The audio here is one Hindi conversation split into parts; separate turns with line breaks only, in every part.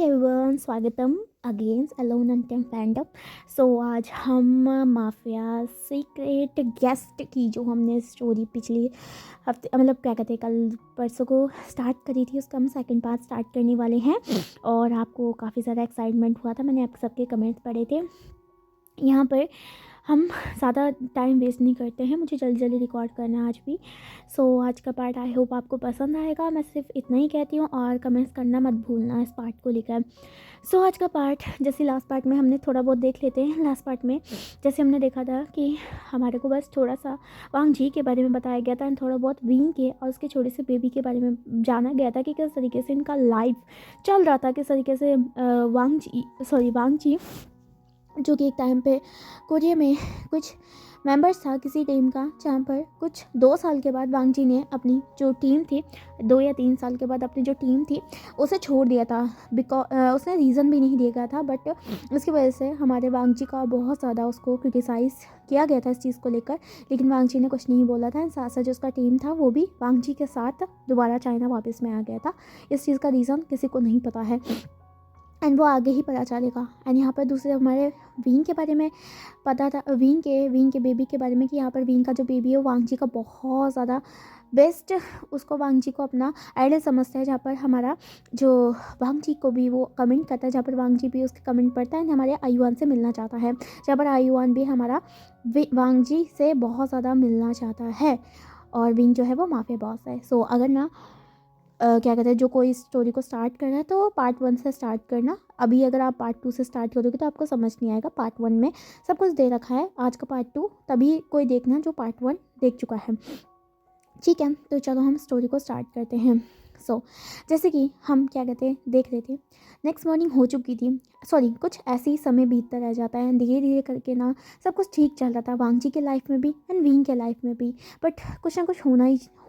एवरीवन, स्वागतम अगेंस्ट अलोन एंड टेम फैंडम। सो आज हम माफिया सीक्रेट गेस्ट की जो हमने स्टोरी पिछली हफ्ते मतलब क्या कहते हैं कल परसों को स्टार्ट करी थी, उसका हम सेकंड पार्ट स्टार्ट करने वाले हैं। और आपको काफ़ी ज़्यादा एक्साइटमेंट हुआ था, मैंने आप सबके कमेंट्स पढ़े थे। यहाँ पर हम ज़्यादा टाइम वेस्ट नहीं करते हैं, मुझे जल्दी जल्दी रिकॉर्ड करना है आज भी। सो आज का पार्ट आई होप आपको पसंद आएगा। मैं सिर्फ इतना ही कहती हूँ और कमेंट्स करना मत भूलना इस पार्ट को लेकर। सो आज का पार्ट जैसे लास्ट पार्ट में हमने थोड़ा बहुत देख लेते हैं। लास्ट पार्ट में जैसे हमने देखा था कि हमारे को बस थोड़ा सा वांग जी के बारे में बताया गया था एंड थोड़ा बहुत विंग के और उसके छोटे से बेबी के बारे में जाना गया था कि किस तरीके से इनका लाइफ चल रहा था, किस तरीके से वांग जी जो कि एक टाइम पे कोरिया में कुछ मेंबर्स था किसी टीम का, जहाँ पर कुछ 2 साल के बाद वांग जी ने अपनी जो टीम थी 2 या 3 साल के बाद अपनी जो टीम थी उसे छोड़ दिया था। उसने रीज़न भी नहीं दिया था, बट उसकी वजह से हमारे वांग जी का बहुत ज़्यादा उसको क्रिटिसाइज़ किया गया था इस चीज़ को लेकर। लेकिन वांग जी ने कुछ नहीं बोला था। साथ साथ जो उसका टीम था वो भी वांग जी के साथ दोबारा चाइना वापस में आ गया था। इस चीज़ का रीज़न किसी को नहीं पता है एंड वो आगे ही पता चलेगा। एंड यहाँ पर दूसरे हमारे विंग के बारे में पता था, विंग के बेबी के बारे में, कि यहाँ पर विंग का जो बेबी है वो वांग जी का बहुत ज़्यादा बेस्ट, उसको वांग जी को अपना आइडल समझता है। जहाँ पर हमारा जो वांग जी को भी वो कमेंट करता है, जहाँ पर वांग जी भी उसके कमेंट पढ़ता है एंड हमारे आयुआन से मिलना चाहता है, जहाँ पर आयुआन भी हमारा वांग जी से बहुत ज़्यादा मिलना चाहता है। और विंग जो है वो माफिया बॉस है। सो अगर ना क्या कहते हैं जो कोई स्टोरी को स्टार्ट करना है तो पार्ट 1 से स्टार्ट करना। अभी अगर आप पार्ट 2 से स्टार्ट करोगे तो आपको समझ नहीं आएगा। पार्ट 1 में सब कुछ दे रखा है, आज का पार्ट 2 तभी कोई देखना जो पार्ट 1 देख चुका है। ठीक है, तो चलो हम स्टोरी को स्टार्ट करते हैं। जैसे कि हम क्या कहते हैं देख रहे थे, नेक्स्ट मॉर्निंग हो चुकी थी, कुछ ऐसे ही समय बीतता रह जाता है। धीरे धीरे करके ना सब कुछ ठीक चल रहा था वांग जी के लाइफ में भी एंड विंग के लाइफ में भी। बट कुछ ना कुछ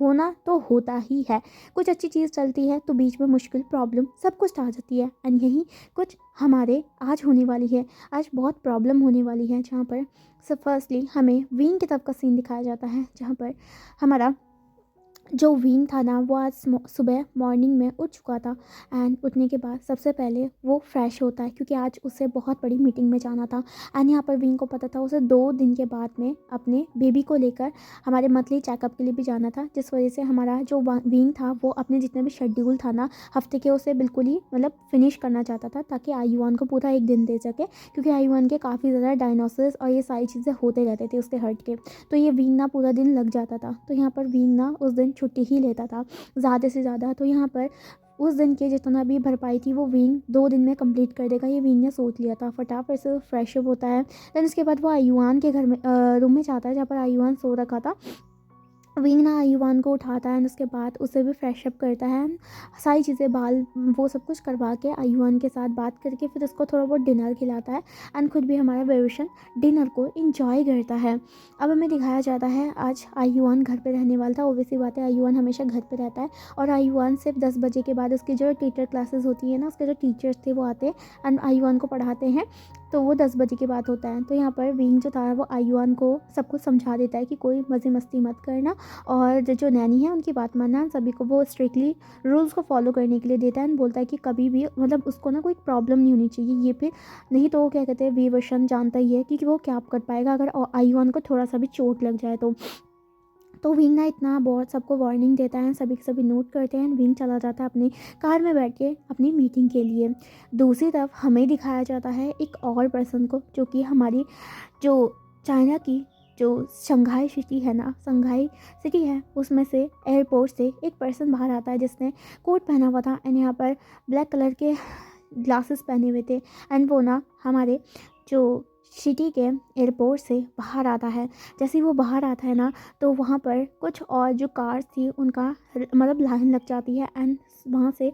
होना तो होता ही है। कुछ अच्छी चीज़ चलती है तो बीच में मुश्किल प्रॉब्लम सब कुछ आ जाती है एंड यही कुछ हमारे आज होने वाली है। आज बहुत प्रॉब्लम होने वाली है, जहाँ पर फर्स्टली हमें विंग की तरफ का सीन दिखाया जाता है, जहाँ पर हमारा जो विंग था ना वो आज सुबह मॉर्निंग में उठ चुका था। एंड उठने के बाद सबसे पहले वो फ्रेश होता है क्योंकि आज उसे बहुत बड़ी मीटिंग में जाना था। एंड यहाँ पर विंग को पता था उसे 2 दिन के बाद में अपने बेबी को लेकर हमारे मंथली चेकअप के लिए भी जाना था, जिस वजह से हमारा जो विंग था वो अपने जितने भी शेड्यूल था ना हफ्ते के उसे बिल्कुल ही मतलब फिनिश करना चाहता था, ताकि आयुआन को पूरा एक दिन दे सके, क्योंकि आयुआन के काफ़ी ज़्यादा डायनासोर्स और ये सारी चीज़ें होते रहते थे उसके हर्ट के। तो ये विंग ना पूरा दिन लग जाता था, तो यहाँ पर विंग ना उस दिन छुट्टी ही लेता था ज़्यादा से ज़्यादा। तो यहाँ पर उस दिन के जितना भी भरपाई थी वो विंग 2 दिन में कंप्लीट कर देगा, ये विंग ने सोच लिया था। फटाफट से फ्रेश अप होता है, देन उसके बाद वो आयुआन के घर में रूम में जाता है, जहाँ पर आयुआन सो रखा था। विंग ना आयुआन को उठाता है एंड उसके बाद उसे भी फ्रेश अप करता है, सारी चीज़ें बाल वो सब कुछ करवा के आयुआन के साथ बात करके फिर उसको थोड़ा बहुत डिनर खिलाता है एंड खुद भी हमारा वेरिएशन डिनर को इंजॉय करता है। अब हमें दिखाया जाता है आज आयुआन घर पे रहने वाला था। ओबियसली बात है, आयुआन हमेशा घर पे रहता है और आयुआन सिर्फ 10 बजे के बाद उसकी जो टीचर क्लासेस होती है ना, उसके जो टीचर्स थे वो आते हैं एंड आयुआन को पढ़ाते हैं, तो वो 10 बजे के बाद होता है। तो यहाँ पर विंग जो था वो आयुआन को सब कुछ समझा देता है कि कोई मज़े मस्ती मत करना और जो नैनी है उनकी बात मानना। सभी को वो स्ट्रिक्टली रूल्स को फॉलो करने के लिए देता है एंड बोलता है कि कभी भी मतलब उसको ना कोई प्रॉब्लम नहीं होनी चाहिए। ये फिर नहीं तो वो क्या कहते हैं वीवर्शन जानता ही है कि वो क्या कर पाएगा अगर आयुआन को थोड़ा सा भी चोट लग जाए तो विंग ना इतना बहुत सबको वार्निंग देता है, सभी के सभी नोट करते हैं। विंग चला जाता है अपनी कार में बैठ के अपनी मीटिंग के लिए। दूसरी तरफ हमें दिखाया जाता है एक और पर्सन को, जो कि हमारी जो चाइना की जो शंघाई सिटी है ना, शंघाई सिटी है, उसमें से एयरपोर्ट से एक पर्सन बाहर आता है जिसने कोट पहना हुआ था एंड यहाँ पर ब्लैक कलर के ग्लासेस पहने हुए थे एंड वो ना हमारे जो सिटी के एयरपोर्ट से बाहर आता है। जैसे ही वो बाहर आता है ना तो वहाँ पर कुछ और जो कार्स थी उनका मतलब लाइन लग जाती है एंड वहाँ से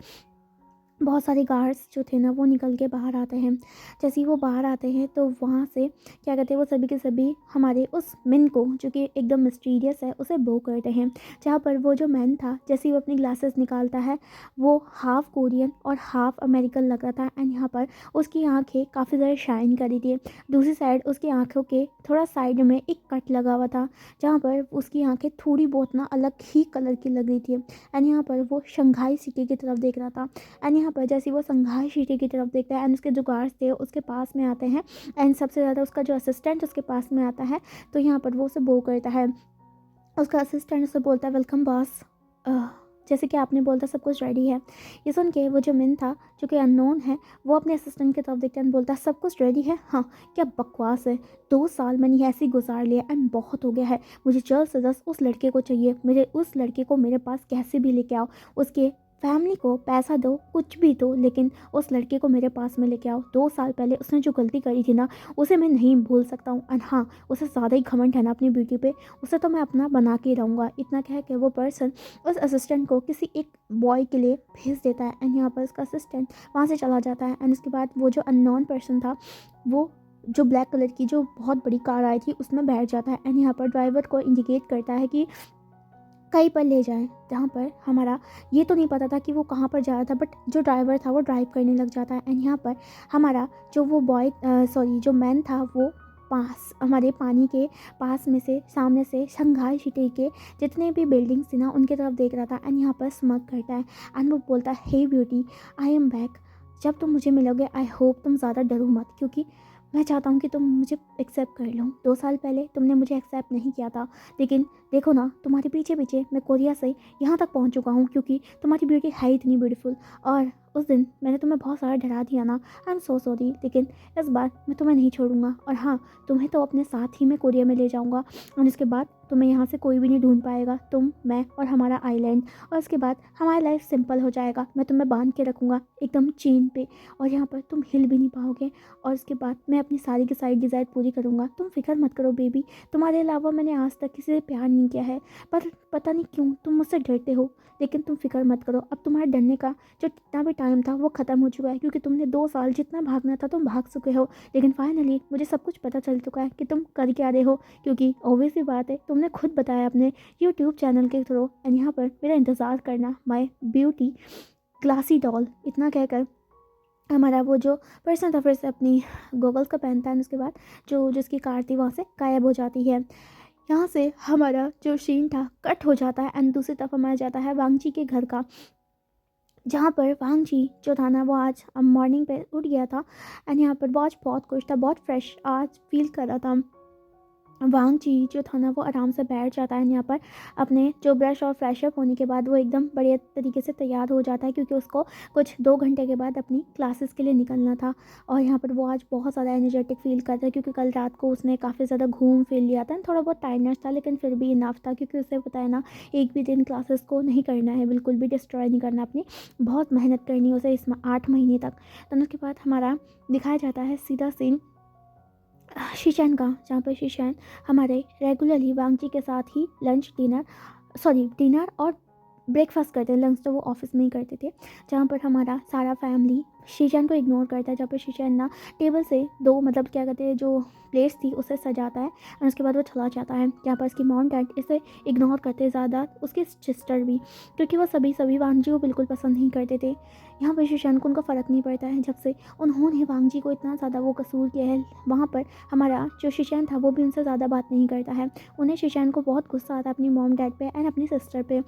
बहुत सारे गार्ड्स जो थे ना वो निकल के बाहर आते हैं। जैसे ही वो बाहर आते हैं तो वहाँ से क्या कहते हैं वो सभी के सभी हमारे उस मैन को, जो कि एकदम मिस्टीरियस है, उसे बो करते हैं। जहाँ पर वो जो मैन था जैसे ही वो अपनी ग्लासेस निकालता है वो हाफ़ कोरियन और हाफ़ अमेरिकन लग रहा था एंड यहाँ पर उसकी आँखें काफ़ी ज़्यादा शाइन करी थी। दूसरी साइड उसकी आँखों के थोड़ा साइड में एक कट लगा हुआ था, जहाँ पर उसकी आँखें थोड़ी बहुत ना अलग ही कलर की लग रही थी एंड यहाँ पर वो शंघाई सिटी की तरफ देख रहा था। एंड यहाँ पर जैसे वो संघाई शीटी की तरफ देखता है एंड उसके जो गार्ड्स थे उसके पास में आते हैं एंड सबसे ज़्यादा उसका जो असिस्टेंट उसके पास में आता है, तो यहाँ पर वो उसे बो करता है। उसका असिस्टेंट उसे बोलता है वेलकम बॉस, जैसे कि आपने बोलता सब कुछ रेडी है। ये सुन के वो जो मिन था जो कि अननोन है वो अपने असिस्टेंट की तरफ देखते हैं बोलता है सब कुछ रेडी है, हाँ क्या बकवास है, 2 साल मैंने ऐसे ही गुजार लिया एंड बहुत हो गया है, मुझे जल्द से जल्द उस लड़के को चाहिए, मेरे उस लड़के को मेरे पास कैसे भी लेके आओ, उसके फैमिली को पैसा दो कुछ भी दो लेकिन उस लड़के को मेरे पास में लेके आओ। 2 साल पहले उसने जो गलती करी थी ना उसे मैं नहीं भूल सकता हूँ एंड हाँ उसे ज़्यादा ही घमंड है ना अपनी ब्यूटी पे, उसे तो मैं अपना बना के रहूँगा। इतना कह के वो पर्सन उस असिस्टेंट को किसी एक बॉय के लिए भेज देता है एंड यहाँ पर उसका असिस्टेंट वहाँ से चला जाता है एंड उसके बाद वो जो अननोन पर्सन था वो जो ब्लैक कलर की जो बहुत बड़ी कार आई थी उसमें बैठ जाता है एंड यहाँ पर ड्राइवर को इंडिकेट करता है कि कहीं पर ले जाएं, जहाँ पर हमारा ये तो नहीं पता था कि वो कहाँ पर जा रहा था, बट जो ड्राइवर था वो ड्राइव करने लग जाता है एंड यहाँ पर हमारा जो वो बॉय जो मैन था वो पास हमारे पानी के पास में से सामने से शंघाई सिटी के जितने भी बिल्डिंग्स थी ना उनकी तरफ देख रहा था एंड यहाँ पर स्मग करता है एंड वो बोलता है हे ब्यूटी आई एम बैक, जब तुम मुझे मिलोगे आई होप तुम ज़्यादा डरो मत, क्योंकि मैं चाहता हूँ कि तुम मुझे एक्सेप्ट कर लो। 2 साल पहले तुमने मुझे एक्सेप्ट नहीं किया था लेकिन देखो ना तुम्हारे पीछे पीछे मैं कोरिया से यहाँ तक पहुँच चुका हूँ क्योंकि तुम्हारी ब्यूटी है इतनी ब्यूटीफुल, और उस दिन मैंने तुम्हें बहुत सारा डरा दिया ना, आई एम सो सॉरी, लेकिन इस बार मैं तुम्हें नहीं छोड़ूंगा और हाँ तुम्हें तो अपने साथ ही मैं कोरिया में ले जाऊँगा और इसके बाद तुम्हें यहाँ से कोई भी नहीं ढूंढ पाएगा, तुम मैं और हमारा आइलैंड, और उसके बाद हमारा लाइफ सिंपल हो जाएगा, मैं तुम्हें बांध के रखूँगा एकदम चेन पे और यहाँ पर तुम हिल भी नहीं पाओगे और उसके बाद मैं अपनी सारी की सारी डिज़ायर पूरी करूँगा, तुम फिक्र मत करो बेबी, तुम्हारे अलावा मैंने आज तक किसी से प्यार नहीं किया है, पर पता नहीं क्यों तुम मुझसे डरते हो, लेकिन तुम फिक्र मत करो, अब तुम्हारे डरने का जो जितना भी टाइम था वो ख़त्म हो चुका है क्योंकि तुमने 2 साल जितना भागना था तुम भाग चुके हो, लेकिन फाइनली मुझे सब कुछ पता चल चुका है कि तुम कर क्या रहे हो, क्योंकि ऑब्वियस सी बात है तुमने खुद बताया अपने यूट्यूब चैनल के थ्रू एंड यहाँ पर मेरा इंतज़ार करना माय ब्यूटी ग्लासी डॉल। इतना कहकर हमारा वो जो पर्सन था फिर से अपनी गॉगल्स का पहनता है, उसके बाद जो जिसकी कार थी वहाँ से गायब हो जाती है। यहाँ से हमारा जो सीन था कट हो जाता है एंड दूसरी तरफ हमारा जाता है वांगची के घर का, जहाँ पर वांगची जो था ना वो आज मॉर्निंग पे उठ गया था एंड यहाँ पर बहुत खुश था, बहुत फ्रेश आज फील कर रहा था। वांगची जो था ना वो आराम से बैठ जाता है यहाँ पर अपने जो ब्रश और फ्रेशअप होने के बाद वो एकदम बढ़िया तरीके से तैयार हो जाता है क्योंकि उसको कुछ 2 घंटे के बाद अपनी क्लासेस के लिए निकलना था और यहाँ पर वो आज बहुत ज़्यादा एनर्जेटिक फील करता है क्योंकि कल रात को उसने काफ़ी ज़्यादा घूम फिर लिया था, थोड़ा बहुत टाइटनेस था लेकिन फिर भी इनफ था क्योंकि उसे पता है ना एक भी दिन क्लासेस को नहीं करना है, बिल्कुल भी डिस्ट्रॉय नहीं करना, अपनी बहुत मेहनत करनी है उसे इसमें 8 महीने तक। तो उसके बाद हमारा दिखाया जाता है सीधा सीन शीशैन का, जहाँ पर शीशैन हमारे रेगुलरली वांगची के साथ ही डिनर और ब्रेकफास्ट करते हैं, लंच तो वो ऑफिस में ही करते थे, जहाँ पर हमारा सारा फैमिली शीशैन को इग्नोर करता है, जहाँ पर शीशैन ना टेबल से 2 मतलब क्या कहते हैं जो प्लेट्स थी उसे सजाता है और उसके बाद वो चला जाता है, जहाँ पर उसकी मॉम डैड इसे इग्नोर करते हैं, ज़्यादा उसकी सिस्टर भी, क्योंकि वो सभी वांगजी को बिल्कुल पसंद नहीं करते थे। यहाँ पर शीशैन को उनका फ़र्क नहीं पड़ता है, जब से उन्होंने वांगजी को इतना ज़्यादा वो कसूर किया है, वहाँ पर हमारा जो शीशैन था वो भी उनसे ज़्यादा बात नहीं करता है। उन्हें शीशैन को बहुत गुस्सा आता है अपनी मॉम डैड पे एंड अपनी सिस्टर पे,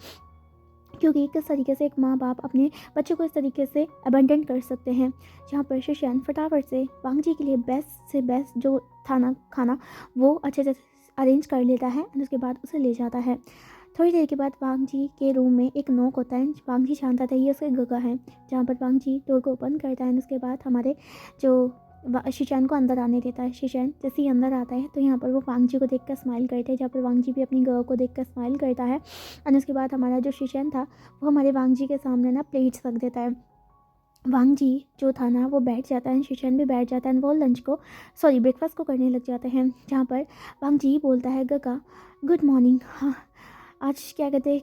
क्योंकि किस तरीके से एक माँ बाप अपने बच्चे को इस तरीके से अबेंडन कर सकते हैं। जहाँ पर शीशैन फटाफट से वांगजी के लिए बेस्ट से बेस्ट जो था ना खाना वो अच्छे से अरेंज कर लेता है और उसके बाद उसे ले जाता है। थोड़ी देर के बाद वांगजी के रूम में एक नॉक होता है, वांगजी जानता था ये उसके गगा है, जहाँ पर वांगजी डोर को ओपन करता है। उसके बाद हमारे जो शीशैन को अंदर आने देता है, शीशैन जैसे ही अंदर आता है तो यहाँ पर वो वांगजी को देखकर स्माइल करते हैं, जहाँ पर वांगजी भी अपनी गर्ल को देखकर स्माइल करता है। और उसके बाद हमारा जो शीशैन था वो हमारे वांगजी के सामने ना प्लेट्स रख देता है। वांगजी जो था ना वो बैठ जाता है, शीशैन भी बैठ जाता है, वो ब्रेकफास्ट को करने लग जाते हैं, जहाँ पर वांगजी बोलता है गगा गुड मॉर्निंग, हाँ आज क्या कहते हैं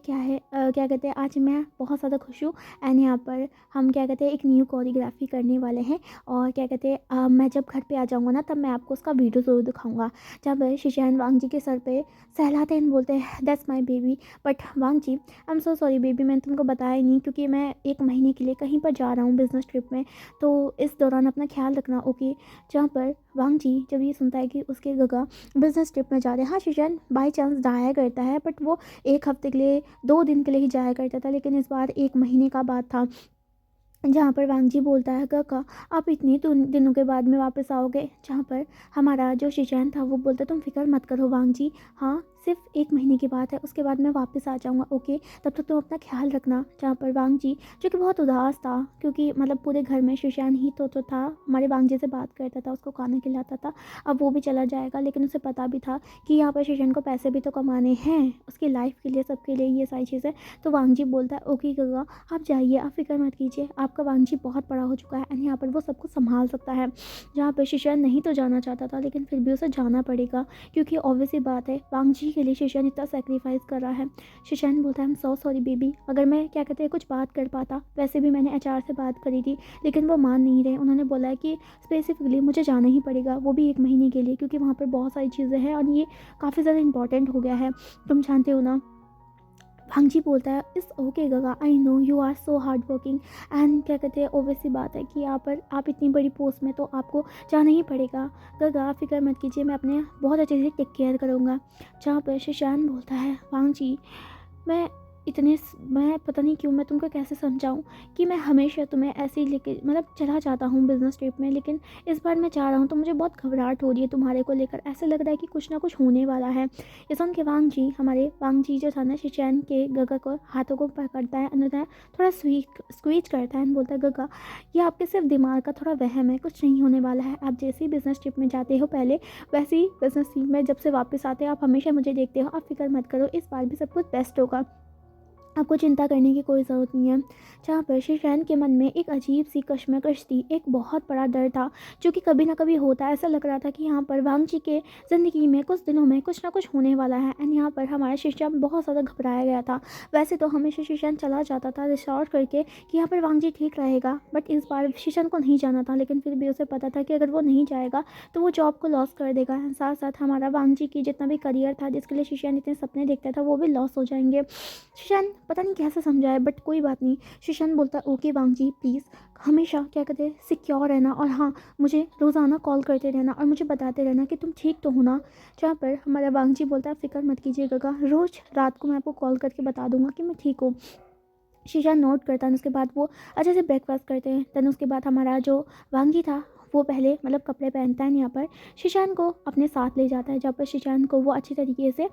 क्या कहते हैं आज मैं बहुत ज़्यादा खुश हूँ एंड यहाँ पर हम क्या कहते हैं एक न्यू कोरियोग्राफी करने वाले हैं और क्या कहते हैं मैं जब घर पे आ जाऊँगा ना तब मैं आपको उसका वीडियो ज़रूर दिखाऊंगा। जब शीशैन वांगजी के सर पे सहलाते हैं, बोलते हैं दैट्स माय बेबी, बट वांगजी I am so sorry baby, मैंने तुमको बताया ही नहीं क्योंकि मैं 1 महीने के लिए कहीं पर जा रहा हूँ बिज़नेस ट्रिप में, तो इस दौरान अपना ख्याल रखना ओके। जहाँ पर वांगजी जब ये सुनता है कि उसके गगा बिज़नेस ट्रिप में जा रहे हैं, हाँ शीशैन बाई चांस जाया करता है बट वो 1 हफ्ते के लिए 2 दिन के लिए ही जाया करता था, लेकिन इस बार 1 महीने का बाद था। जहाँ पर वांग जी बोलता है, काका आप इतने दिनों के बाद में वापस आओगे। जहाँ पर हमारा जो शिशैन था वो बोलता, तुम फिक्र मत करो वांग जी, हाँ सिर्फ 1 महीने की बात है, उसके बाद मैं वापस आ जाऊँगा, ओके, तब तक तुम अपना ख्याल रखना। जहाँ पर वांग जी जो कि बहुत उदास था, क्योंकि मतलब पूरे घर में शिशैन ही तो था, हमारे वांग जी से बात करता था, उसको खाना खिलाता था, अब वो भी चला जाएगा। लेकिन उसे पता भी था कि यहाँ पर शिशैन को पैसे भी तो कमाने हैं उसकी लाइफ के लिए, सबके लिए, ये सारी चीज़ें। तो वांग जी बोलता है, ओके काका आप जाइए, आप फिक्र मत कीजिए, आपका वांग जी बहुत बड़ा हो चुका है एंड यहाँ पर वो सब कुछ संभाल सकता है। जहाँ पर शिशैन नहीं तो जाना चाहता था, लेकिन फिर भी उसे जाना पड़ेगा, क्योंकि ऑब्वियसली बात है वांग जी के लिए शिशैन इतना सेक्रीफाइस कर रहा है। शिशैन बोलता है, आई एम सो सॉरी बेबी, अगर मैं क्या कहते हैं कुछ बात कर पाता, वैसे भी मैंने एचआर से बात करी थी, लेकिन वो मान नहीं रहे। उन्होंने बोला है कि स्पेसिफिकली मुझे जाना ही पड़ेगा, वो भी 1 महीने के लिए, क्योंकि वहाँ पर बहुत सारी चीज़ें हैं और ये काफ़ी ज़्यादा इंपॉर्टेंट हो गया है, तुम जानते हो ना। भांगजी बोलता है, इस ओके गगा, I know you are so hard working and क्या कहते हैं ओवैसी बात है कि यहाँ पर आप इतनी बड़ी पोस्ट में, तो आपको जाना ही पड़ेगा। गगा आप फिक्र मत कीजिए, मैं अपने बहुत अच्छे से टेक केयर करूँगा। जहाँ पर शिशान बोलता है, भांगजी मैं पता नहीं क्यों, मैं तुमको कैसे समझाऊं कि मैं हमेशा तुम्हें ऐसे ही लेके मतलब चला जाता हूँ बिज़नेस ट्रिप में, लेकिन इस बार मैं जा रहा हूँ तो मुझे बहुत घबराहट हो रही है तुम्हारे को लेकर, ऐसा लग रहा है कि कुछ ना कुछ होने वाला है। ये सुन के वांग जी, हमारे वांग जी जो था ना, शिचैन के गगा को हाथों को पकड़ता है, अन्यथा थोड़ा स्क्वीच करता है, बोलता है, गगा ये आपके सिर्फ दिमाग का थोड़ा वहम है, कुछ नहीं होने वाला है। आप जैसे ही बिज़नेस ट्रिप में जाते हो पहले, वैसे ही बिज़नेस ट्रिप में जब से वापस आते हो आप हमेशा मुझे देखते हो, आप फिक्र मत करो, इस बार भी सब कुछ बेस्ट होगा, आपको चिंता करने की कोई ज़रूरत नहीं है। जहाँ पर शिशैन के मन में एक अजीब सी कश्मकश थी, एक बहुत बड़ा डर था जो कि कभी ना कभी होता है। ऐसा लग रहा था कि यहाँ पर वांग जी के ज़िंदगी में कुछ दिनों में कुछ ना कुछ होने वाला है एंड यहाँ पर हमारा शिशैन बहुत ज़्यादा घबराया गया था। वैसे तो हमेशा शिशैन चला जाता था रिसोर्ट करके कि यहाँ पर वांग जी ठीक रहेगा, बट इस बार शिशैन को नहीं जाना था, लेकिन फिर भी उसे पता था कि अगर वो नहीं जाएगा तो वो जॉब को लॉस कर देगा, साथ साथ हमारा वांग जी की जितना भी करियर था जिसके लिए शिशैन इतने सपने देखता था वो भी लॉस हो जाएंगे। शिशान पता नहीं कैसे समझाए, बट कोई बात नहीं। शिशान बोलता है, ओके वांग जी प्लीज़ हमेशा क्या कहते हैं सिक्योर रहना, और हाँ मुझे रोज़ाना कॉल करते रहना और मुझे बताते रहना कि तुम ठीक तो हो ना। जहाँ पर हमारा वांग जी बोलता है, फिक्र मत कीजिएगा, रोज़ रात को मैं आपको कॉल करके बता दूंगा कि मैं ठीक हूँ। शीशा नोट करता है, उसके बाद वो अच्छे से ब्रेकफास्ट करते हैं। देन उसके बाद हमारा जो वांगी था वो पहले मतलब कपड़े पहनता है, यहाँ पर शीशान को अपने साथ ले जाता है, जहाँ पर शीशान को वो अच्छी तरीके से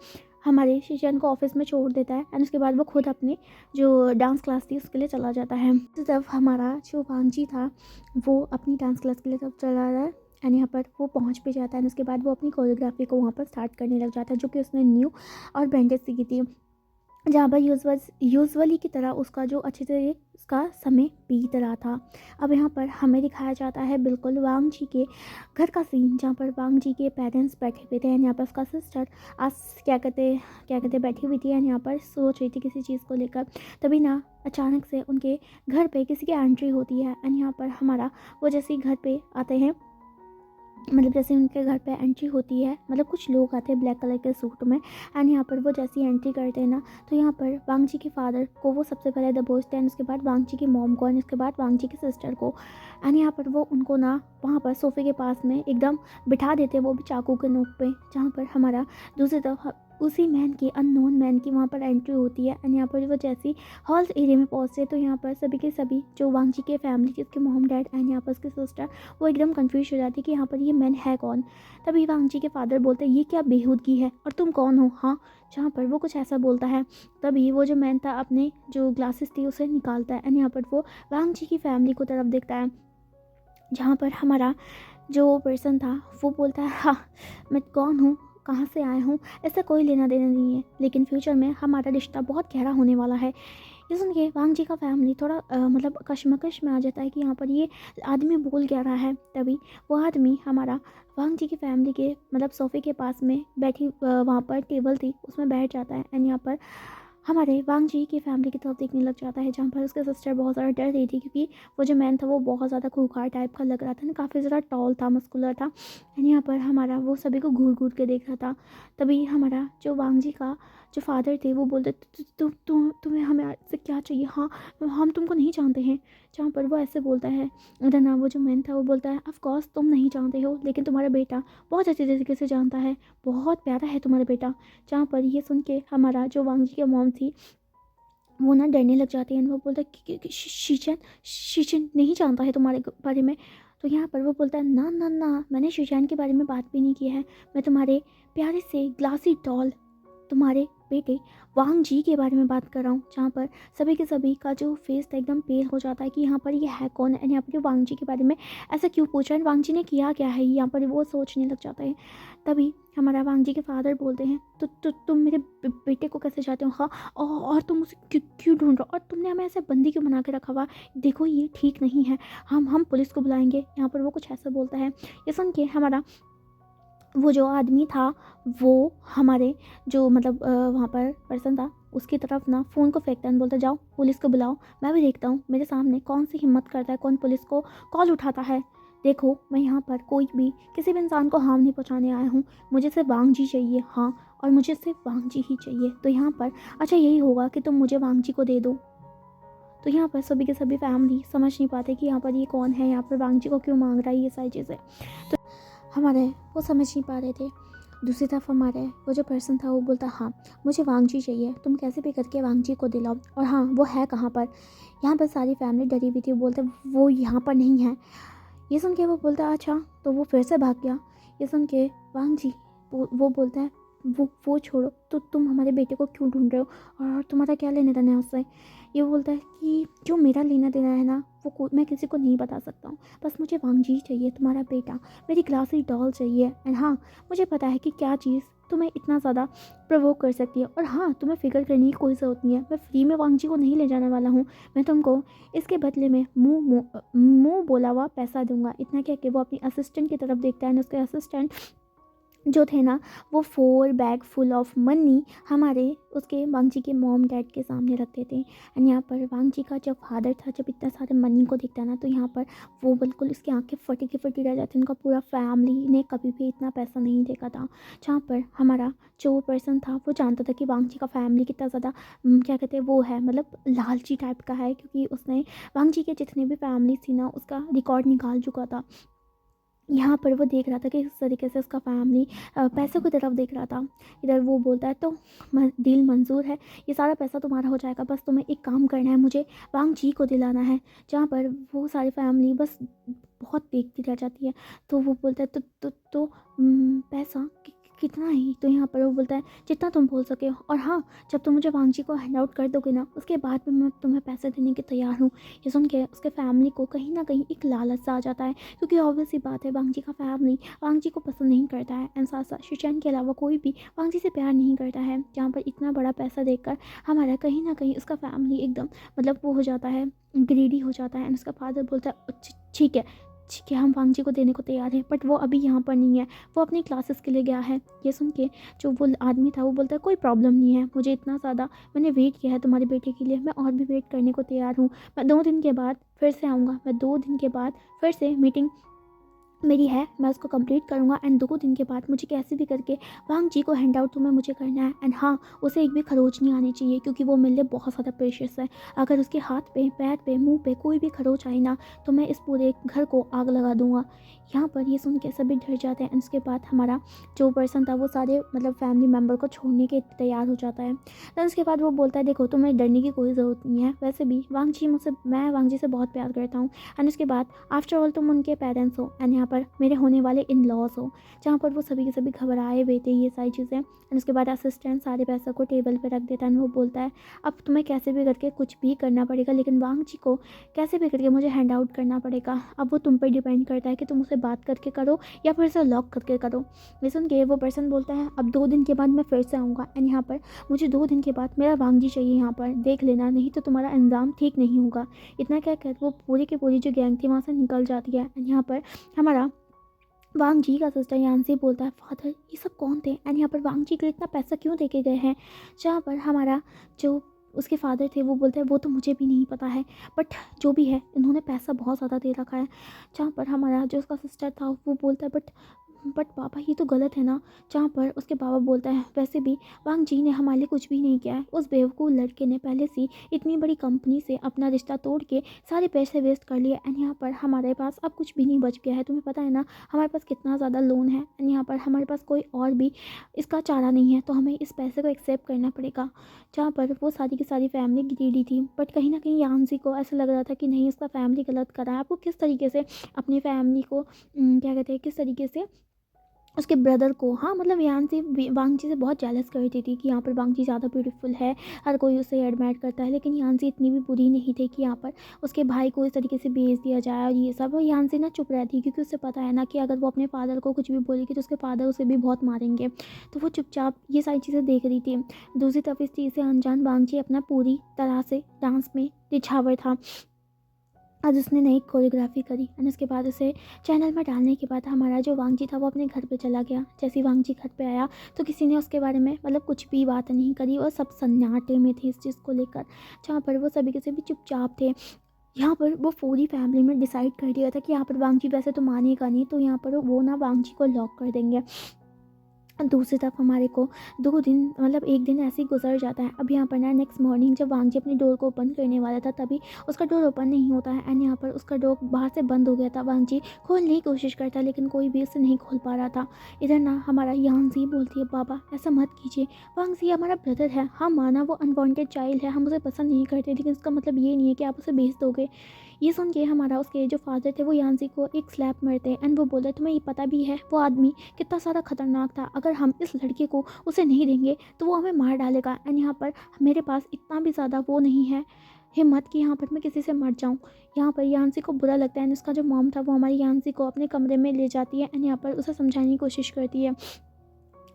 हमारे शीशान को ऑफिस में छोड़ देता है एंड उसके बाद वो खुद अपनी जो डांस क्लास थी उसके लिए चला जाता है। तो जब हमारा जो वांगजी था वो अपनी डांस क्लास के लिए तब चला रहा है एंड यहाँ पर वो पहुँच भी जाता है, उसके बाद वो अपनी कोरियोग्राफी को वहाँ पर स्टार्ट करने लग जाता है, जो कि उसने न्यू और बैंडेज सीखी थी। जहाँ पर यूजुअली की तरह उसका जो अच्छी तरह उसका समय बीत रहा था। अब यहाँ पर हमें दिखाया जाता है बिल्कुल वांग जी के घर का सीन, जहाँ पर वांग जी के पेरेंट्स बैठे हुए थे एंड यहाँ पर उसका सिस्टर आज क्या कहते बैठी हुई थी एंड यहाँ पर सोच रही थी किसी चीज़ को लेकर। तभी ना अचानक से उनके घर पे किसी की एंट्री होती है एंड यहाँ पर हमारा वो जैसे ही घर पे आते हैं, मतलब जैसे उनके घर पे एंट्री होती है, मतलब कुछ लोग आते हैं ब्लैक कलर के सूट में एंड यहाँ पर वो जैसी एंट्री करते हैं ना, तो यहाँ पर वांग जी के फादर को वो सबसे पहले दबोचते हैं, उसके बाद वांग जी की मॉम को एंड उसके बाद वांग जी की सिस्टर को एंड यहाँ पर वो उनको ना वहाँ पर सोफे के पास में एकदम बिठा देते हैं, वो भी चाकू के नोक पे। जहाँ पर हमारा दूसरी तरफ उसी मैन की अननोन मैन की वहाँ पर एंट्री होती है एंड यहाँ पर वो जैसी हॉल एरिया में पहुँचते तो यहाँ पर सभी के सभी जो वांग जी के फैमिली थी, उसके मॉम डैड एंड यहाँ पर उसकी सिस्टर, वो एकदम कंफ्यूज हो जाती कि यहाँ पर ये मैन है कौन। तभी वांग जी के फादर बोलते हैं, ये क्या बेहूदगी है और तुम कौन हो, हाँ। जहाँ पर वो कुछ ऐसा बोलता है, तभी वो जो मैन था अपने जो ग्लासेस थी उसे निकालता है एंड यहाँ पर वो वांग जी की फैमिली को तरफ देखता है। जहाँ पर हमारा जो पर्सन था वो बोलता है, हाँ मैं कौन हूँ, कहाँ से आया हूँ, ऐसा कोई लेना देना नहीं है, लेकिन फ्यूचर में हमारा रिश्ता बहुत गहरा होने वाला है। ये सुन के वांग जी का फैमिली थोड़ा मतलब कश्मकश में आ जाता है कि यहाँ पर ये आदमी बोल क्या रहा है। तभी वो आदमी हमारा वांग जी की फैमिली के मतलब सोफ़े के पास में बैठी वहाँ पर टेबल थी उसमें बैठ जाता है एंड यहाँ पर हमारे वांग जी की फैमिली की तरफ देखने लग जाता है, जहाँ पर उसके सिस्टर बहुत ज़्यादा डर रही थी, क्योंकि वो जो मैन था वो बहुत ज़्यादा खूंखार टाइप का लग रहा था ना, काफ़ी ज़्यादा टॉल था, मस्कुलर था एंड यहाँ पर हमारा वो सभी को घूर घूर के देख रहा था। तभी हमारा जो वांग जी का जो फादर थे वो बोलते, तुम्हें हमें से क्या चाहिए, हाँ हम तुमको नहीं जानते हैं। जहाँ पर वो ऐसे बोलता है, उधर ना वो जो मैन था वो बोलता है, ऑफ कोर्स तुम नहीं जानते हो, लेकिन तुम्हारा बेटा बहुत अच्छे तरीके से जानता है, बहुत प्यारा है तुम्हारा बेटा। जहाँ पर ये सुन के हमारा जो वांग जी की मॉम थी वो ना डरने लग जाती है। वो बोलता है कि शीचन, शीचन नहीं जानता है तुम्हारे बारे में। तो यहाँ पर वो बोलता है ना ना ना, मैंने शीचैन के बारे में बात भी नहीं की है। मैं तुम्हारे प्यारे से ग्लासी डॉल, तुम्हारे बेटे वांग जी के बारे में बात कर रहा हूँ। जहाँ पर सभी के सभी का जो फेस था एकदम पेल हो जाता है कि यहाँ पर ये है कौन है, यहाँ पर ये वांग जी के बारे में ऐसा क्यों पूछ रहा है, वांग जी ने किया क्या है, यहाँ पर वो सोचने लग जाता है। तभी हमारा वांग जी के फादर बोलते हैं तो तुम मेरे बेटे को कैसे चाहते हो, हाँ, और तुम उसे क्यों ढूंढ रहे हो, और तुमने हमें ऐसे बंदी क्यों बना के रखा हुआ, देखो ये ठीक नहीं है, हम पुलिस को बुलाएंगे। यहाँ पर वो कुछ ऐसा बोलता है। ये सुन के हमारा वो जो आदमी था वो हमारे जो मतलब वहाँ पर पर्सन था उसकी तरफ ना फ़ोन को फेंकता है, बोलता जाओ पुलिस को बुलाओ, मैं भी देखता हूँ मेरे सामने कौन सी हिम्मत करता है, कौन पुलिस को कॉल उठाता है। देखो मैं यहाँ पर कोई भी किसी भी इंसान को हार्म नहीं पहुँचाने आया हूँ, मुझे सिर्फ वांग जी चाहिए, हाँ, और मुझे सिर्फ वांग जी ही चाहिए। तो यहाँ पर अच्छा यही होगा कि तुम मुझे वांग जी को दे दो। तो यहाँ पर सभी के सभी फैमिली समझ नहीं पाते कि यहाँ पर ये कौन है, यहाँ पर वांग जी को क्यों मांग रहा है, ये सारी चीज़ें तो हमारे वो समझ नहीं पा रहे थे। दूसरी तरफ हमारे वो जो पर्सन था वो बोलता हाँ मुझे वांग जी चाहिए, तुम कैसे भी करके वांग जी को दिलाओ, और हाँ वो है कहाँ पर। यहाँ पर सारी फैमिली डरी हुई थी, वो बोलते वो यहाँ पर नहीं है। ये सुन के वो बोलता अच्छा, तो वो फिर से भाग गया। ये सुन के वांग जी वो बोलता है वो छोड़ो, तो तुम हमारे बेटे को क्यों ढूंढ रहे हो और तुम्हारा क्या लेना देना है उससे। ये बोलता है कि जो मेरा लेना देना है ना वो मैं किसी को नहीं बता सकता हूँ, बस मुझे वांग जी चाहिए, तुम्हारा बेटा, मेरी ग्लासी डॉल चाहिए। एंड हाँ मुझे पता है कि क्या चीज़ तुम्हें इतना ज़्यादा प्रोवोक कर सकती है, और हाँ तुम्हें फिक्र करने की कोई ज़रूरत नहीं है, मैं फ्री में वांग जी को नहीं ले जाने वाला हूँ, मैं तुमको इसके बदले में मुँह बोला हुआ पैसा दूंगा। इतना कह के वो अपनी असिस्टेंट की तरफ देखता है, उसके असिस्टेंट जो थे ना वो 4 बैग फुल ऑफ मनी हमारे उसके वांग जी के मॉम डैड के सामने रख देते हैं। एंड यहाँ पर वांग जी का जब फादर था जब इतना सारे मनी को देखता है ना तो यहाँ पर वो बिल्कुल उसकी आंखें फटी की फटी रह जाती हैं। उनका पूरा फैमिली ने कभी भी इतना पैसा नहीं देखा था। जहाँ पर हमारा जो पर्सन था वो जानता था कि वांग जी का फैमिली कितना ज़्यादा क्या कहते हैं वो है, मतलब लालची टाइप का है, क्योंकि उसने वांग जी के जितने भी फैमिली थी ना उसका रिकॉर्ड निकाल चुका था। यहाँ पर वो देख रहा था कि किस तरीके से उसका फैमिली पैसों की तरफ देख रहा था। इधर वो बोलता है तो डील मंजूर है, ये सारा पैसा तुम्हारा हो जाएगा, बस तुम्हें एक काम करना है, मुझे वांग जी को दिलाना है। जहाँ पर वो सारी फैमिली बस बहुत देखती रह जाती है। तो वो बोलता है तो पैसा कितना ही। तो यहाँ पर वो बोलता है जितना तुम बोल सके हो, और हाँ जब तुम मुझे वांग जी को हैंड आउट कर दोगे ना उसके बाद में मैं तुम्हें पैसे देने के तैयार हूँ। ये सुन के उसके फैमिली को कहीं ना कहीं एक लालच सा आ जाता है, क्योंकि ऑब्वियस सी बात है वांग जी का फैमिली वांग जी को पसंद नहीं करता है, एंड साथ साथ शीचैन के अलावा कोई भी वांग जी से प्यार नहीं करता है। जहाँ पर इतना बड़ा पैसा देखकर हमारा कहीं ना कहीं उसका फैमिली एकदम मतलब वो हो जाता है, ग्रीडी हो जाता है। एंड उसका फादर बोलता है ठीक है ठीक है, हम वांग जी को देने को तैयार हैं, बट वो अभी यहाँ पर नहीं है, वो अपनी क्लासेस के लिए गया है। ये सुन के जो वो आदमी था वो बोलता है कोई प्रॉब्लम नहीं है, मुझे इतना ज़्यादा मैंने वेट किया है तुम्हारे बेटे के लिए, मैं और भी वेट करने को तैयार हूँ, मैं 2 दिन के बाद फिर से आऊँगा, मैं 2 दिन के बाद फिर से मीटिंग मेरी है, मैं उसको कंप्लीट करूँगा। एंड 2 दिन के बाद मुझे कैसे भी करके वांग जी को हैंड आउट तुम्हें मुझे करना है। एंड हाँ उसे एक भी खरोच नहीं आनी चाहिए, क्योंकि वो मेरे लिए बहुत ज़्यादा प्रेशियस है। अगर उसके हाथ पे, पैर पे, मुंह पे कोई भी खरोच आई ना तो मैं इस पूरे घर को आग लगा दूंगा। यहाँ पर ये सुन के सभी डर जाते हैं। उसके बाद हमारा जो पर्सन था वो सारे मतलब फैमिली मेम्बर को छोड़ने के तैयार हो जाता है। तो उसके बाद वो बोलता है देखो तुम्हें डरने की कोई ज़रूरत नहीं है, वैसे भी वांग जी मुझसे, मैं वांग जी से बहुत प्यार करता हूँ। एंड उसके बाद आफ्टर ऑल तुम उनके पेरेंट्स हो, एंड यहाँ पर मेरे होने वाले इन लॉज हो। जहाँ पर वो सभी के सभी घबराए हुए थे ये सारी चीज़ें। एंड उसके बाद असिस्टेंट सारे पैसों को टेबल पे रख देता है। वो बोलता है अब तुम्हें कैसे भी करके कुछ भी करना पड़ेगा, लेकिन वांग जी को कैसे भी करके मुझे हैंड आउट करना पड़ेगा। अब वो तुम पर डिपेंड करता है कि तुम उसे बात करके करो या फिर उसे लॉक करके करो। ये सुन के वो पर्सन बोलता है अब 2 दिन के बाद मैं फिर से आऊँगा, एंड यहाँ पर मुझे 2 दिन के बाद मेरा वांग जी चाहिए, यहाँ पर देख लेना, नहीं तो तुम्हारा अंजाम ठीक नहीं होगा। इतना क्या कहकर वो पूरी की पूरी जो गैंग थी वहाँ से निकल जाती है। एंड यहाँ पर हमारा वांग जी का सिस्टर यांसी बोलता है फादर ये सब कौन थे, एंड यहाँ पर वांग जी के लिए इतना पैसा क्यों दे के गए हैं। जहाँ पर हमारा जो उसके फादर थे वो बोलते हैं वो तो मुझे भी नहीं पता है, बट जो भी है इन्होंने पैसा बहुत ज़्यादा दे रखा है। जहाँ पर हमारा जो उसका सिस्टर था वो बोलता है बट बट पापा ये तो गलत है ना। जहाँ पर उसके पापा बोलता है वैसे भी वांग जी ने हमारे लिए कुछ भी नहीं किया है, उस बेवकूफ़ लड़के ने पहले से इतनी बड़ी कंपनी से अपना रिश्ता तोड़ के सारे पैसे वेस्ट कर लिए एंड यहाँ पर हमारे पास अब कुछ भी नहीं बच गया है। तुम्हें पता है ना हमारे पास कितना ज़्यादा लोन है एंड यहाँ पर हमारे पास कोई और भी इसका चारा नहीं है, तो हमें इस पैसे को एक्सेप्ट करना पड़ेगा। जहाँ पर वो सारी की सारी फैमिली गिरी थी, बट कहीं ना कहीं यांसी को ऐसा लग रहा था कि नहीं उसका फैमिली गलत कर रहा है। आपको किस तरीके से अपनी फैमिली को क्या कहते हैं, किस तरीके से उसके ब्रदर को, हाँ मतलब यांसी वांगजी से बहुत जेलस करती थी कि यहाँ पर वांगजी ज़्यादा ब्यूटीफुल है, हर कोई उसे एडमायर करता है, लेकिन यांसी इतनी भी बुरी नहीं थी कि यहाँ पर उसके भाई को इस तरीके से भेज दिया जाए और ये सब। और यांसी ना चुप रहती क्योंकि उसे पता है ना कि अगर वो अपने फादर को कुछ भी बोलेगी तो उसके फादर उसे भी बहुत मारेंगे, तो वो चुपचाप ये सारी चीज़ें देख रही थी। दूसरी तरफ इस चीज़ से अनजान वांगजी अपना पूरी तरह से डांस में निछावर था। आज उसने नई कोरियोग्राफी करी एंड उसके बाद उसे चैनल में डालने के बाद हमारा जो वांगजी था वो अपने घर पे चला गया। जैसे ही वांगजी घर पे आया तो किसी ने उसके बारे में मतलब कुछ भी बात नहीं करी और सब सन्नाटे में थे इस चीज़ को लेकर, जहाँ पर वो सभी के सभी चुपचाप थे। यहाँ पर वो पूरी फैमिली में डिसाइड कर दिया था कि यहाँ पर वांगजी वैसे तो मानेगा नहीं, तो यहाँ पर वो ना वांगजी को लॉक कर देंगे। दूसरी तरफ हमारे को 2 दिन मतलब 1 दिन ऐसे ही गुजर जाता है। अब यहाँ पर ना नेक्स्ट मॉर्निंग जब वांगजी अपनी डोर को ओपन करने वाला था तभी उसका डोर ओपन नहीं होता है एंड यहाँ पर उसका डोर बाहर से बंद हो गया था। वांगजी खोलने की कोशिश करता लेकिन कोई भी उसे नहीं खोल पा रहा था। इधर ना हमारा यांसी बोलती है बाबा ऐसा मत कीजिए, वांगजी हमारा ब्रदर है, हाँ माना वो अनवांटेड चाइल्ड है, हम उसे पसंद नहीं करते, लेकिन इसका मतलब ये नहीं है कि आप उसे भेज दोगे। ये सुन के हमारा उसके जो फादर थे वो यांसी को एक स्लैप मारते एंड वो बोलते तुम्हें ये पता भी है वो आदमी कितना सारा खतरनाक था, अगर हम इस लड़के को उसे नहीं देंगे तो वो हमें मार डालेगा एंड यहाँ पर मेरे पास इतना भी ज़्यादा वो नहीं है हिम्मत कि यहाँ पर मैं किसी से मर जाऊँ। यहाँ पर यांसी को बुरा लगता है एंड उसका जो मॉम था वो हमारी यांसी को अपने कमरे में ले जाती है एंड यहाँ पर उसे समझाने की कोशिश करती है।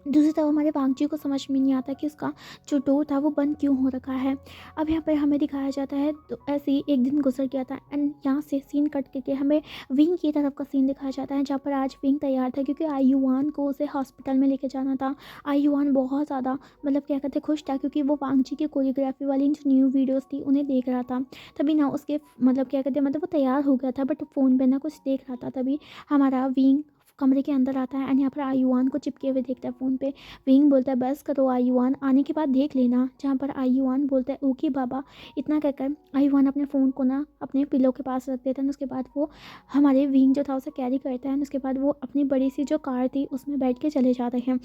दूसरी तरफ हमारे वांगजी को समझ में नहीं आता कि उसका जो डोर था वो बंद क्यों हो रखा है। अब यहाँ पर हमें दिखाया जाता है तो ऐसे ही 1 दिन गुजर गया था एंड यहाँ से सीन कट करके हमें विंग की तरफ का सीन दिखाया जाता है, जहाँ पर आज विंग तैयार था क्योंकि आयुवान को उसे हॉस्पिटल में लेके जाना था। आयुवान बहुत ज़्यादा मतलब क्या कहते खुश था क्योंकि वो वांगजी की कोरियोग्राफी वाली जो न्यू वीडियोज़ थी उन्हें देख रहा था। तभी ना उसके मतलब क्या कहते मतलब वो तैयार हो गया था बट फ़ोन पर ना कुछ देख रहा था। तभी हमारा विंग कमरे के अंदर आता है एंड यहाँ पर आयुवान को चिपके हुए देखता है फ़ोन पे। विंग बोलता है बस करो आयुवान, आने के बाद देख लेना। जहाँ पर आयुवान बोलता है ओके बाबा। इतना कहकर आयुवान अपने फ़ोन को ना अपने पिलो के पास रख देता है। उसके बाद वो हमारे विंग जो था उसे कैरी करता है। उसके बाद वो अपनी बड़ी सी जो कार थी उसमें बैठ के चले जाते हैं।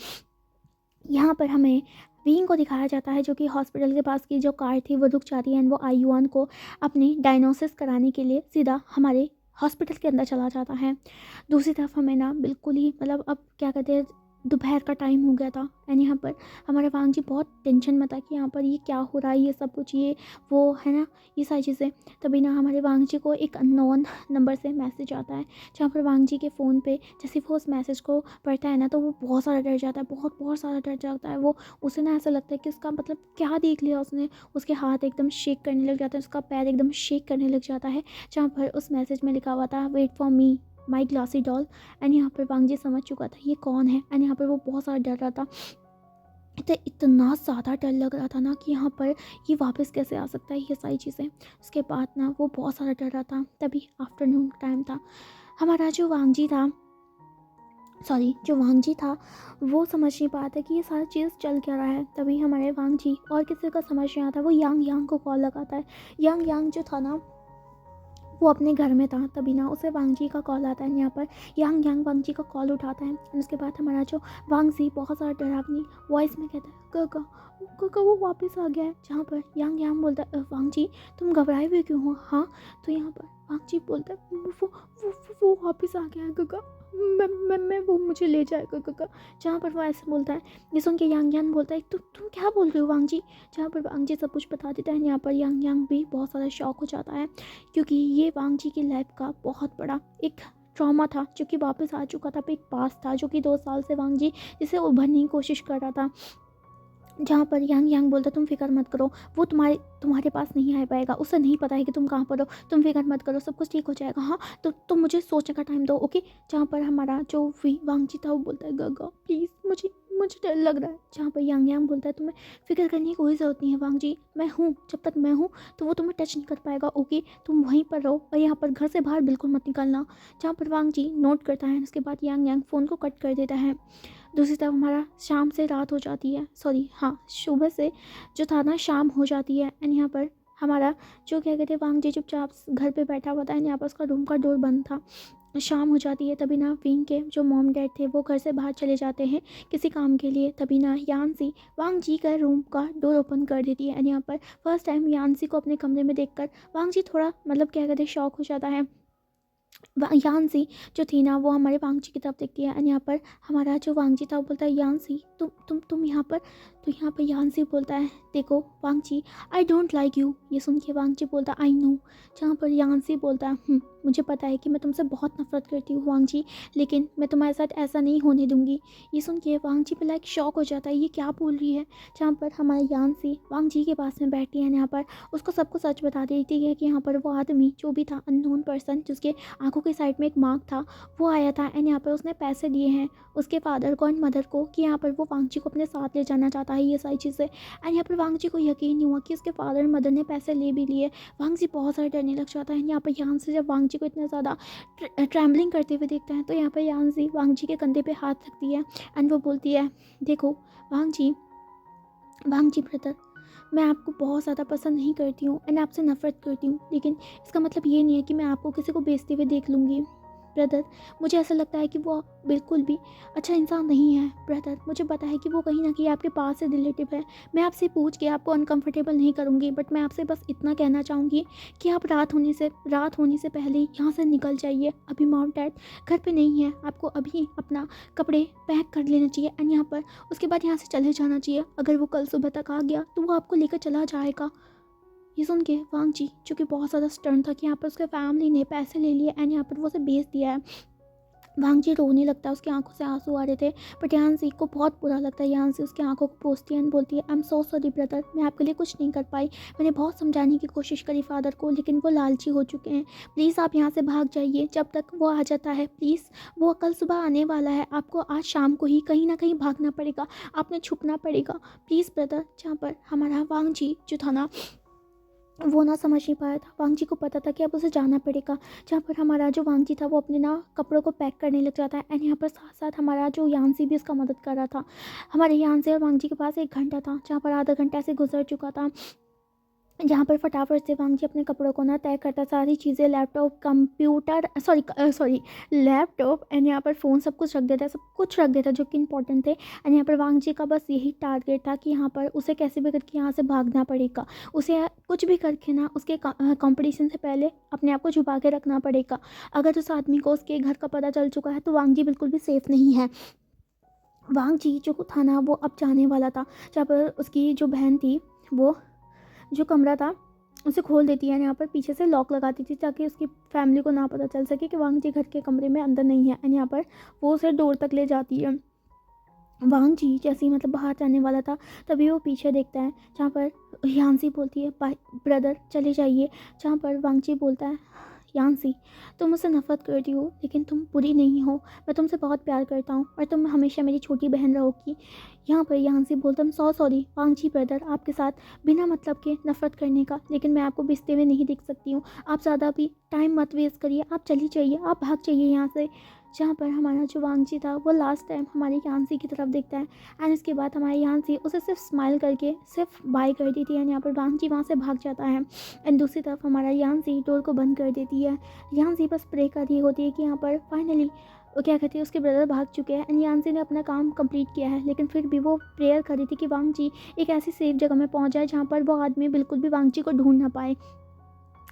यहाँ पर हमें विंग को दिखाया जाता है जो कि हॉस्पिटल के पास की जो कार थी वो रुक जाती है एंड वो आयुवान को अपनी डायग्नोसिस कराने के लिए सीधा हमारे हॉस्पिटल के अंदर चला जाता है। दूसरी तरफ हमें ना बिल्कुल ही मतलब अब क्या कहते हैं दोपहर का टाइम हो गया था एंड यहाँ पर हमारा वांगजी बहुत टेंशन में था कि यहाँ पर ये क्या हो रहा है, ये सब कुछ ये वो है ना ये सारी चीज़ें। तभी ना हमारे वांगजी को एक अननोन नंबर से मैसेज आता है, जहाँ पर वांगजी के फ़ोन पे जैसे वो उस मैसेज को पढ़ता है ना तो वो बहुत सारा डर जाता है, बहुत सारा डर जाता है। वो उसे ना ऐसा लगता है कि उसका मतलब क्या देख लिया उसने, उसके हाथ एकदम शेक करने लग जाता है, उसका पैर एकदम शेक करने लग जाता है। जहाँ पर उस मैसेज में लिखा हुआ था wait for me my glassy doll and यहाँ पर वांगजी समझ चुका था ये कौन है एंड यहाँ पर वो बहुत सारा डर रहा था। तो इतना ज़्यादा डर लग रहा था ना कि यहाँ पर ये वापस कैसे आ सकता है ये सारी चीज़ें। उसके बाद ना वो बहुत सारा डर रहा था। तभी आफ्टरनून टाइम था, हमारा जो वांगजी था वो समझ नहीं पाया था कि ये सारी चीज़ चल क्या रहा है। तभी हमारे वांगजी और किसी का समझ नहीं आता, वो यांग को कॉल लगाता है। यांग जो था ना वो अपने घर में था। तभी ना उसे वांगजी का कॉल आता है। यहाँ पर यांग वांगजी का कॉल उठाता है और उसके बाद हमारा जो वांगजी बहुत सारा डरावनी वॉइस में कहता है काका वो वापस आ गया है। जहाँ पर यांग बोलता है वांगजी तुम घबराए हुए क्यों हो। हाँ तो यहाँ पर वांगजी बोलता है वो वापस आ गया है काका, मैं वो मुझे ले जाएगा काका। जहाँ पर वो ऐसे बोलता है ये सुन के यांग बोलता है तुम क्या बोल रहे हो वांगजी। जहाँ पर वांगजी सब कुछ बता देता है। यहाँ पर यांग भी बहुत सारा शॉक हो जाता है क्योंकि ये वांगजी की लाइफ का बहुत बड़ा एक ट्रॉमा था जो कि वापस आ चुका था। एक पास था जो कि 2 साल से वांगजी जिसे उभरने की कोशिश कर रहा था। जहाँ पर यांग बोलता तुम फिक्र मत करो, वो तुम्हारे पास नहीं आ पाएगा, उसे नहीं पता है कि तुम कहाँ पर हो, तुम फिक्र मत करो सब कुछ ठीक हो जाएगा। हाँ तो मुझे सोचने का टाइम दो ओके। जहाँ पर हमारा जो वांगजी था वो बोलता है गागा प्लीज़ मुझे डर लग रहा है। जहाँ पर यांग यांग बोलता है तुम्हें फिक्र करने की कोई ज़रूरत नहीं है वांग जी, मैं हूँ, जब तक मैं हूँ तो वो तुम्हें टच नहीं कर पाएगा। ओके, तुम वहीं पर रहो और यहाँ पर घर से बाहर बिल्कुल मत निकलना। जहाँ पर वांग जी नोट करता है, उसके बाद यांग यांग फ़ोन को कट कर देता है। दूसरी तरफ हमारा शाम से रात हो जाती है, सॉरी हाँ, सुबह से जो था ना शाम हो जाती है। एंड यहाँ पर हमारा जो क्या कहते हैं वांग जी चुपचाप घर पे बैठा हुआ था एंड यहाँ पर उसका रूम का डोर बंद था। शाम हो जाती है, तभी ना विंग के जो मॉम डैड थे वो घर से बाहर चले जाते हैं किसी काम के लिए। तभी ना यानसी वांग जी का रूम का डोर ओपन कर देती है एंड यहाँ पर फर्स्ट टाइम यानसी को अपने कमरे में देखकर वांग जी थोड़ा मतलब क्या कहते हैं शॉक हो जाता है। यानसी जो थी ना वो हमारे वांगजी की तरफ देखती है एंड यहाँ पर हमारा जो वांगजी था वो बोलता है यानसी तुम यहाँ पर। तो यहाँ पर यानसी बोलता है देखो वांगजी, आई डोंट लाइक यू। ये सुन के वांगजी बोलता है आई नो। जहाँ पर यानसी बोलता है मुझे पता है कि मैं तुमसे बहुत नफरत करती हूँ वांगजी, लेकिन मैं तुम्हारे साथ ऐसा नहीं होने दूंगी। ये सुन के वांगजी पे लाइक शॉक हो जाता है, ये क्या बोल रही है। जहाँ पर हमारी यानसी वांगजी के पास में बैठती है, यहाँ पर उसको सबको सच बता देती है कि यहाँ पर वो आदमी जो भी था अननोन पर्सन जिसके आंखों की साइड में एक मार्क था वो आया था एंड यहाँ पर उसने पैसे दिए हैं उसके फादर को एंड मदर को कि यहाँ पर वो वांगजी को अपने साथ ले जाना चाहता है, ये सारी चीज़ें। एंड यहाँ पर वांगजी को यकीन नहीं हुआ कि उसके फादर मदर ने पैसे ले भी लिए। वांगजी बहुत सारा डरने लग जाता है। यहाँ पर यान से जब वांगजी को इतना ज़्यादा ट्रैवलिंग करते हुए देखता है तो यहाँ पर यानसी वांगजी के कंधे पे हाथ रखती है एंड वो बोलती है देखो वांगजी ब्रदर, मैं आपको बहुत ज़्यादा पसंद नहीं करती हूँ एंड आपसे नफरत करती हूँ, लेकिन इसका मतलब ये नहीं है कि मैं आपको किसी को बेचते हुए देख लूँगी। ब्रदर, मुझे ऐसा लगता है कि वो बिल्कुल भी अच्छा इंसान नहीं है। ब्रदर, मुझे पता है कि वो कहीं ना कहीं आपके पास से रिलेटिव है। मैं आपसे पूछ के आपको अनकंफर्टेबल नहीं करूँगी, बट मैं आपसे बस इतना कहना चाहूँगी कि आप रात होने से पहले यहाँ से निकल जाइए। अभी माउंट डैड घर पे नहीं है, आपको अभी अपना कपड़े पैक कर लेना चाहिए एंड यहाँ पर उसके बाद यहाँ से चले जाना चाहिए। अगर वो कल सुबह तक आ गया तो वो आपको लेकर चला जाएगा। ये सुन के वांगजी जो कि बहुत ज़्यादा स्टर्न था कि यहाँ पर उसके फैमिली ने पैसे ले लिए एंड यहाँ पर वो उसे बेच दिया है। वांगजी रोने लगता है, उसकी आंखों से आंसू आ रहे थे, बट यानसी को बहुत बुरा लगता है। यानसी उसकी आंखों को पोंछती है एंड बोलती है आई एम सो सॉरी ब्रदर, मैं आपके लिए कुछ नहीं कर पाई। मैंने बहुत समझाने की कोशिश करी फादर को, लेकिन वो लालची हो चुके हैं। प्लीज़ आप यहाँ से भाग जाइए जब तक वो आ जाता है। प्लीज़, वो कल सुबह आने वाला है, आपको आज शाम को ही कहीं ना कहीं भागना पड़ेगा, आपने छुपना पड़ेगा। Please brother. जहाँ पर हमारा वांगजी जो था ना वो ना समझ नहीं पाया था। वांगजी को पता था कि अब उसे जाना पड़ेगा। जहाँ पर हमारा जो वांगजी था वो अपने ना कपड़ों को पैक करने लग जाता है एंड यहाँ पर साथ साथ हमारा जो यानसी भी उसका मदद कर रहा था। हमारे यानसी और वांगजी के पास 1 घंटा था, जहाँ पर आधा घंटा से गुजर चुका था। जहाँ पर फटाफट से वांगजी अपने कपड़ों को ना तय करता, सारी चीज़ें laptop computer sorry laptop and यहाँ पर फ़ोन सब कुछ रख देता जो कि इंपॉर्टेंट थे। एंड यहाँ पर वांगजी का बस यही टारगेट था कि यहाँ पर उसे कैसे भी करके यहाँ से भागना पड़ेगा, उसे कुछ भी करके ना उसके कंपटीशन से पहले अपने आप को छुपा के रखना पड़ेगा। अगर उस आदमी को उसके घर का पता चल चुका है तो वांगजी बिल्कुल भी सेफ़ नहीं है। वांगजी जो था ना वो अब जाने वाला था, जहाँ पर उसकी जो बहन थी वो जो कमरा था उसे खोल देती है, यहाँ पर पीछे से लॉक लगा देती थी ताकि उसकी फैमिली को ना पता चल सके कि वांगजी घर के कमरे में अंदर नहीं है। एंड यहाँ पर वो उसे डोर तक ले जाती है। वांगजी जैसे ही मतलब बाहर जाने वाला था तभी वो पीछे देखता है, जहाँ पर यानसी बोलती है बाय ब्रदर चले जाइए। जहाँ पर वांगजी बोलता है यानसी, तुम मुझसे नफरत करती हो लेकिन तुम बुरी नहीं हो, मैं तुमसे बहुत प्यार करता हूँ और तुम हमेशा मेरी छोटी बहन रहोगी। यहाँ पर यानसी बोलता हूँ सॉरी वांगजी ब्रदर, आपके साथ बिना मतलब के नफरत करने का, लेकिन मैं आपको बेचते हुए नहीं देख सकती हूँ। आप ज़्यादा भी टाइम मत वेस्ट करिए, आप चली जाइए, आप भाग जाइए यहाँ से। जहाँ पर हमारा जो वांगजी था वो लास्ट टाइम हमारी यानसी की तरफ देखता है एंड इसके बाद हमारी यानसी उसे सिर्फ स्माइल करके सिर्फ बाय कर देती है एंड यहाँ पर वांगजी वहाँ से भाग जाता है। एंड दूसरी तरफ हमारा यानसी डोर को बंद कर देती है। यानसी बस प्रे कर रही होती है कि यहाँ पर फाइनली वो क्या कहती है उसके ब्रदर भाग चुके हैं एंड यानसी ने अपना काम कंप्लीट किया है, लेकिन फिर भी वो प्रेयर कर रही थी कि वांगजी एक ऐसी सेफ जगह में पहुँच जाए जहाँ पर वो आदमी बिल्कुल भी वांगजी को ढूंढ ना पाए।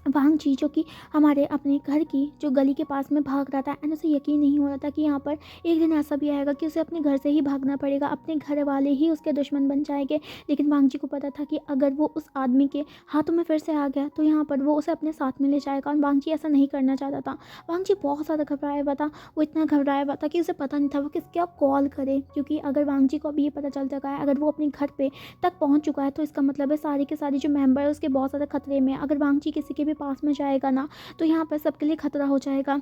वांगजी जो कि हमारे अपने घर की जो गली के पास में भाग रहा था एंड उसे यकीन नहीं हो रहा था कि यहाँ पर एक दिन ऐसा भी आएगा कि उसे अपने घर से ही भागना पड़ेगा, अपने घर वाले ही उसके दुश्मन बन जाएंगे। लेकिन वांगजी को पता था कि अगर वो उस आदमी के हाथों में फिर से आ गया तो यहाँ पर वो उसे अपने साथ में ले जाएगा और वांगजी ऐसा नहीं करना चाहता था। वांगजी बहुत ज़्यादा घबराया हुआ था, वो इतना घबराया हुआ था कि उसे पता नहीं था वो किसके अब कॉल करे, क्योंकि अगर वांगजी को अभी ये पता चल चुका है अगर वो अपने घर पे तक पहुँच चुका है तो इसका मतलब है सारे के सारे जो मेम्बर है उसके बहुत ज़्यादा खतरे में। अगर वांगजी किसी के भी पास में जाएगा ना तो यहाँ पर सबके लिए खतरा हो जाएगा।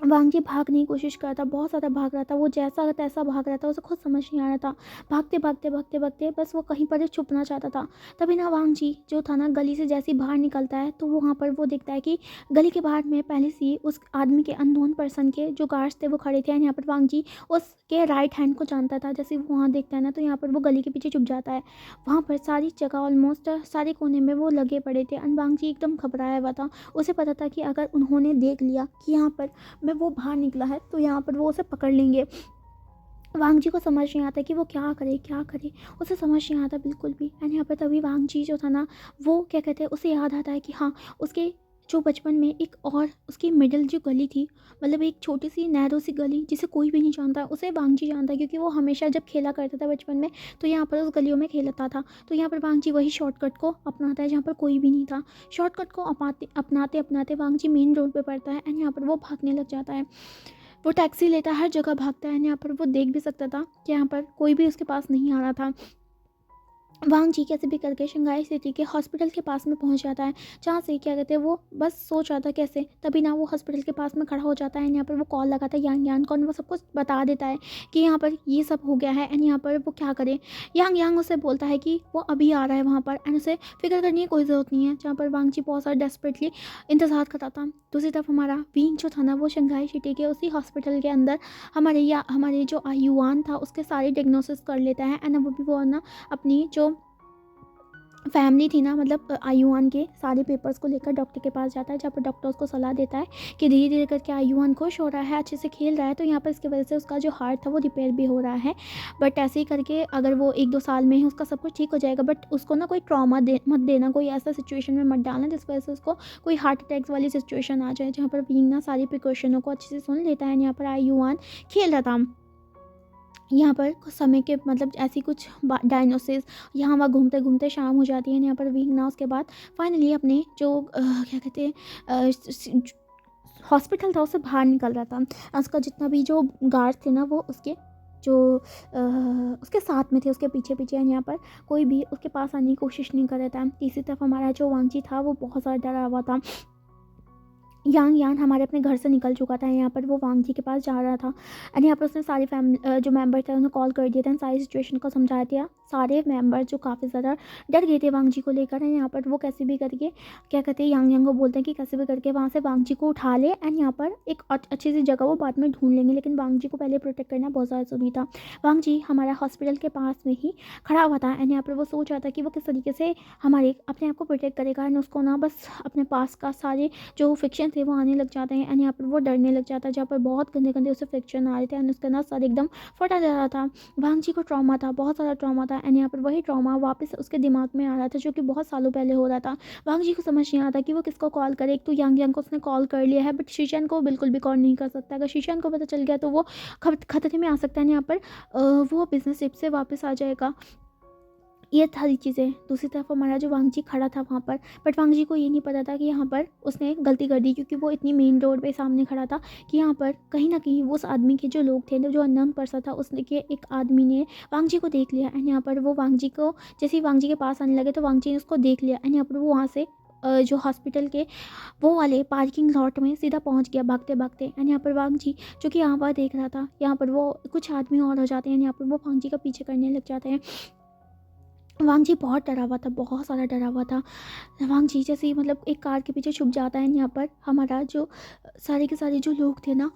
वांग जी भागने की कोशिश कर रहा था, बहुत ज़्यादा भाग रहा था, वो जैसा तैसा भाग रहा था, उसे खुद समझ नहीं आ रहा था। भागते भागते भागते भागते बस वो कहीं पर छुपना चाहता था। तभी ना वांग जी जो था ना गली से जैसे ही बाहर निकलता है तो वहाँ पर वो देखता है कि गली के बाहर में पहले से ही उस आदमी के अननोन पर्सन के जो गार्ड्स थे वो खड़े थे। एंड यहाँ पर वांग जी उसके राइट हैंड को जानता था। जैसे वो वहाँ देखता है ना तो यहाँ पर वो गली के पीछे छुप जाता है। वहाँ पर सारी जगह ऑलमोस्ट सारे कोने में वो लगे पड़े थे। एंड वांग जी एकदम घबराया हुआ था। उसे पता था कि अगर उन्होंने देख लिया कि यहाँ पर में वो बाहर निकला है तो यहाँ पर वो उसे पकड़ लेंगे। वांग जी को समझ नहीं आता कि वो क्या करे क्या करे, उसे समझ नहीं आता बिल्कुल भी। एंड यहाँ पर तभी वांग जी जो था ना वो क्या कहते हैं उसे याद आता है कि हाँ उसके जो बचपन में एक और उसकी मिडिल जो गली थी, मतलब एक छोटी सी नैरो सी गली जिसे कोई भी नहीं जानता, उसे वांग जी जानता है क्योंकि वो हमेशा जब खेला करता था बचपन में तो यहाँ पर उस गलियों में खेलता था। तो यहाँ पर वांग जी वही शॉर्टकट को अपनाता है जहाँ पर कोई भी नहीं था। शॉर्टकट को अपनाते अपनाते अपनाते वांग जी मेन रोड पर पड़ता है। एंड यहाँ पर वो भागने लग जाता है। वो टैक्सी लेता है, हर जगह भागता है। यहाँ पर वो देख भी सकता था कि यहाँ पर कोई भी उसके पास नहीं आ रहा था। वांग जी कैसे भी करके शंघाई सिटी के हॉस्पिटल के पास में पहुंच जाता है, जहाँ से क्या कहते हैं वो बस सोच रहा था कैसे। तभी ना वो हॉस्पिटल के पास में खड़ा हो जाता है। एंड यहाँ पर वो कॉल लगाता है यांग यांग को, और वो सब कुछ बता देता है कि यहाँ पर ये सब हो गया है। एंड यहाँ पर वो क्या करे। यांग यांग उसे बोलता है कि वो अभी आ रहा है वहाँ पर, एंड उसे फिक्र करने की कोई ज़रूरत नहीं है। जहाँ पर वांग जी बहुत सारा डेस्परेटली इंतजार कर रहा था। दूसरी तरफ हमारा विंग जो था ना वो शंघाई सिटी के उसी हॉस्पिटल के अंदर हमारे जो आयुआन था उसके सारे डिग्नोसिस कर लेता है। एंड अब भी वो ना अपनी जो फैमिली थी ना, मतलब आयुआन के सारे पेपर्स को लेकर डॉक्टर के पास जाता है, जहाँ पर डॉक्टर उसको सलाह देता है कि धीरे धीरे करके आयुआन खुश हो रहा है, अच्छे से खेल रहा है, तो यहाँ पर इसकी वजह से उसका जो हार्ट था वो रिपेयर भी हो रहा है। बट ऐसे ही करके अगर वो 1-2 साल में ही उसका सब कुछ ठीक हो जाएगा। बट उसको ना कोई ट्रॉमा मत देना, कोई ऐसा सिचुएशन में मत डालना जिस वजह से उसको कोई हार्ट अटैक्स वाली सिचुएशन आ जाए। जहाँ पर विंग ना सारी प्रिकॉशनों को अच्छे से सुन लेता है। यहाँ पर आयुआन खेल रहा था। यहाँ पर कुछ समय के मतलब ऐसी कुछ डायनोसिस यहाँ वहाँ घूमते घूमते शाम हो जाती है। यहाँ पर वीक ना उसके बाद फाइनली अपने जो क्या कहते हैं हॉस्पिटल था उससे बाहर निकल रहा था। उसका जितना भी जो गार्ड थे ना वो उसके जो उसके साथ में थे, उसके पीछे पीछे। यहाँ पर कोई भी उसके पास आने की कोशिश नहीं कर रहा था। तीसरी तरफ हमारा जो वांची था वो बहुत ज़्यादा डरा हुआ था। यांग यान हमारे अपने घर से निकल चुका था। यहाँ पर वो वांग जी के पास जा रहा था। एंड यहाँ पर उसने सारी फैमिली जो मेंबर थे उन्हें कॉल कर दिया था, सारी सिचुएशन को समझा दिया। सारे मेंबर जो काफ़ी ज़्यादा डर गए थे वांग जी को लेकर। यहाँ पर वो कैसे भी करके क्या कहते हैं यांग यांग को बोलते हैं कि कैसे भी करके वहाँ से वांग जी को उठा ले। एंड यहाँ पर एक अच्छी सी जगह वो बाद में ढूंढ लेंगे, लेकिन वांग जी को पहले प्रोटेक्ट करना बहुत ज़्यादा ज़रूरी था। वांग जी हमारा हॉस्पिटल के पास में ही खड़ा हुआ था। एंड यहाँ पर वो सोच रहा था कि वो किस तरीके से हमारे अपने आप को प्रोटेक्ट करेगा। एंड उसको ना बस अपने पास का सारे जो फ्रिक्शन थे वो आने लग जाते हैं। एंड यहाँ पर वो डरने लग जाता है, जहाँ पर बहुत गंदे गंदे उसे फ्रिक्शन आ रहे थे। एंड उसका ना सर एकदम फटा जा रहा था। वांग जी को ट्रॉमा था, बहुत सारा ट्रॉमा था। एंड यहाँ पर वही ट्रॉमा वापस उसके दिमाग में आ रहा था जो कि बहुत सालों पहले हो रहा था। वांग जी को समझ नहीं आता कि वो किसको कॉल करे। एक तो यांग यांग को उसने कॉल कर लिया है, बट शीशन को बिल्कुल भी कॉल नहीं कर सकता। अगर शीशन को पता चल गया तो वो खतरे में आ सकता है। यहाँ पर वो बिजनेस ट्रिप से वापस आ जाएगा। ये सारी चीज़ें। दूसरी तरफ हमारा जो वांग जी खड़ा था वहाँ पर, बट वांग जी को ये नहीं पता था कि यहाँ पर उसने गलती कर दी, क्योंकि वो इतनी मेन रोड पे सामने खड़ा था कि यहाँ पर कहीं ना कहीं वो उस आदमी के जो लोग थे जो अननोन पर्सन था उसने के एक आदमी ने वांग जी को देख लिया। एंड यहाँ पर वो वांग जी को जैसे ही वांग जी के पास आने लगे तो वांग जी ने उसको देख लिया। एंड यहाँ पर वो वहाँ से जो हॉस्पिटल के वो वाले पार्किंग लॉट में सीधा पहुंच गया भागते भागते। एंड यहाँ पर वांग जी जो कि यहाँ पर देख रहा था, यहाँ पर वो कुछ आदमी और हो जाते हैं। यहाँ पर वो वांग जी का पीछे करने लग जाते हैं। वांग जी बहुत डरा हुआ था, बहुत सारा डरा हुआ था। वांग जी जैसे ही मतलब एक कार के पीछे छुप जाता है। यहाँ पर हमारा जो सारे के सारे जो लोग थे ना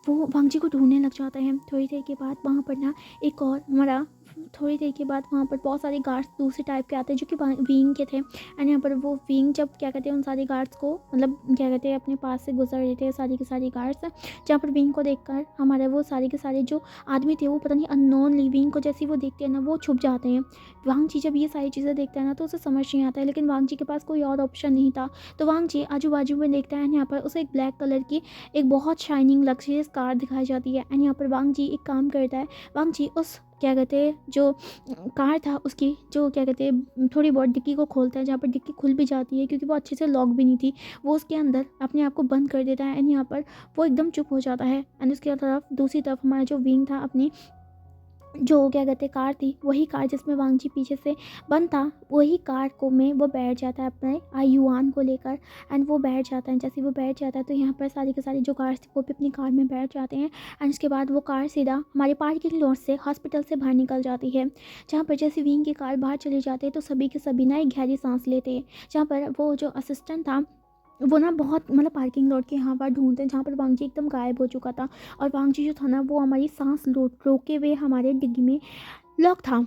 वो वांग जी को ढूंढने लग जाते हैं। थोड़ी देर के बाद वहाँ पर ना एक और हमारा थोड़ी देर के बाद वहाँ पर बहुत सारे गार्ड्स दूसरे टाइप के आते हैं जो कि विंग के थे। एंड यहाँ पर वो विंग जब क्या कहते हैं उन सारे गार्ड्स को मतलब क्या कहते हैं अपने पास से गुजर रहे थे सारी के सारी गार्ड्स, जहाँ पर विंग को देखकर हमारे वो सारे के सारे जो आदमी थे वो पता नहीं अननोन विंग को जैसे वो देखते हैं ना वो छुप जाते हैं। वांग जी जब ये सारी चीज़ें देखता है ना तो उसे समझ नहीं आता है, लेकिन वांग जी के पास कोई और ऑप्शन नहीं था। तो वांग जी आजू बाजू में देखता है। यहाँ पर उसे एक ब्लैक कलर की एक बहुत शाइनिंग लग्जरियस कार दिखाई जाती है। एंड यहाँ पर वांग जी एक काम करता है। वांग जी उस क्या कहते हैं जो कार था उसकी जो क्या कहते हैं थोड़ी बहुत डिक्की को खोलता है, जहाँ पर डिक्की खुल भी जाती है क्योंकि वो अच्छे से लॉक भी नहीं थी। वो उसके अंदर अपने आप को बंद कर देता है। एंड यहाँ पर वो एकदम चुप हो जाता है। एंड उसके तरफ दूसरी तरफ हमारा जो विंग था अपनी जो क्या कहते हैं कार थी, वही कार जिसमें वांगजी पीछे से बंद था, वही कार को में वो बैठ जाता है अपने आयुआन को लेकर। एंड वो बैठ जाता है, जैसे वो बैठ जाता है तो यहाँ पर सारी की सारी जो कार्स थी वो भी अपनी कार में बैठ जाते हैं। एंड उसके बाद वो कार सीधा हमारे पार्किंग लॉट से हॉस्पिटल से बाहर निकल जाती है। जहाँ पर जैसे विंग की कार बाहर चली जाती है तो सभी के सभी ना एक गहरी सांस लेते हैं। जहाँ पर वो जो असिस्टेंट था वो ना बहुत मतलब पार्किंग लॉट के यहाँ पर ढूंढते हैं जहाँ पर वांगजी एकदम गायब हो चुका था। और वांगजी जो था ना वो हमारी सांस रोके हुए हमारे डिग्गी में लॉक था।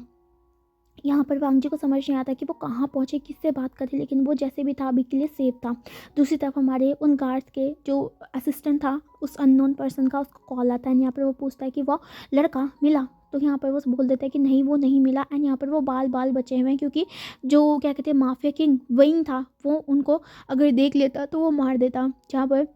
यहाँ पर वांगजी को समझ नहीं आता कि वो कहाँ पहुँचे, किससे बात करे, लेकिन वो जैसे भी था अभी के लिए सेफ था। दूसरी तरफ हमारे उन गार्ड्स के जो असिस्टेंट था उस अननोन पर्सन का उसको कॉल आता है। यहाँ पर वो पूछता है कि वो लड़का मिला, तो यहाँ पर वो बोल देता है कि नहीं वो नहीं मिला। एंड यहाँ पर वो बाल बाल बचे हुए हैं क्योंकि जो क्या कहते हैं माफिया किंग विंग था वो उनको अगर देख लेता तो वो मार देता। जहाँ पर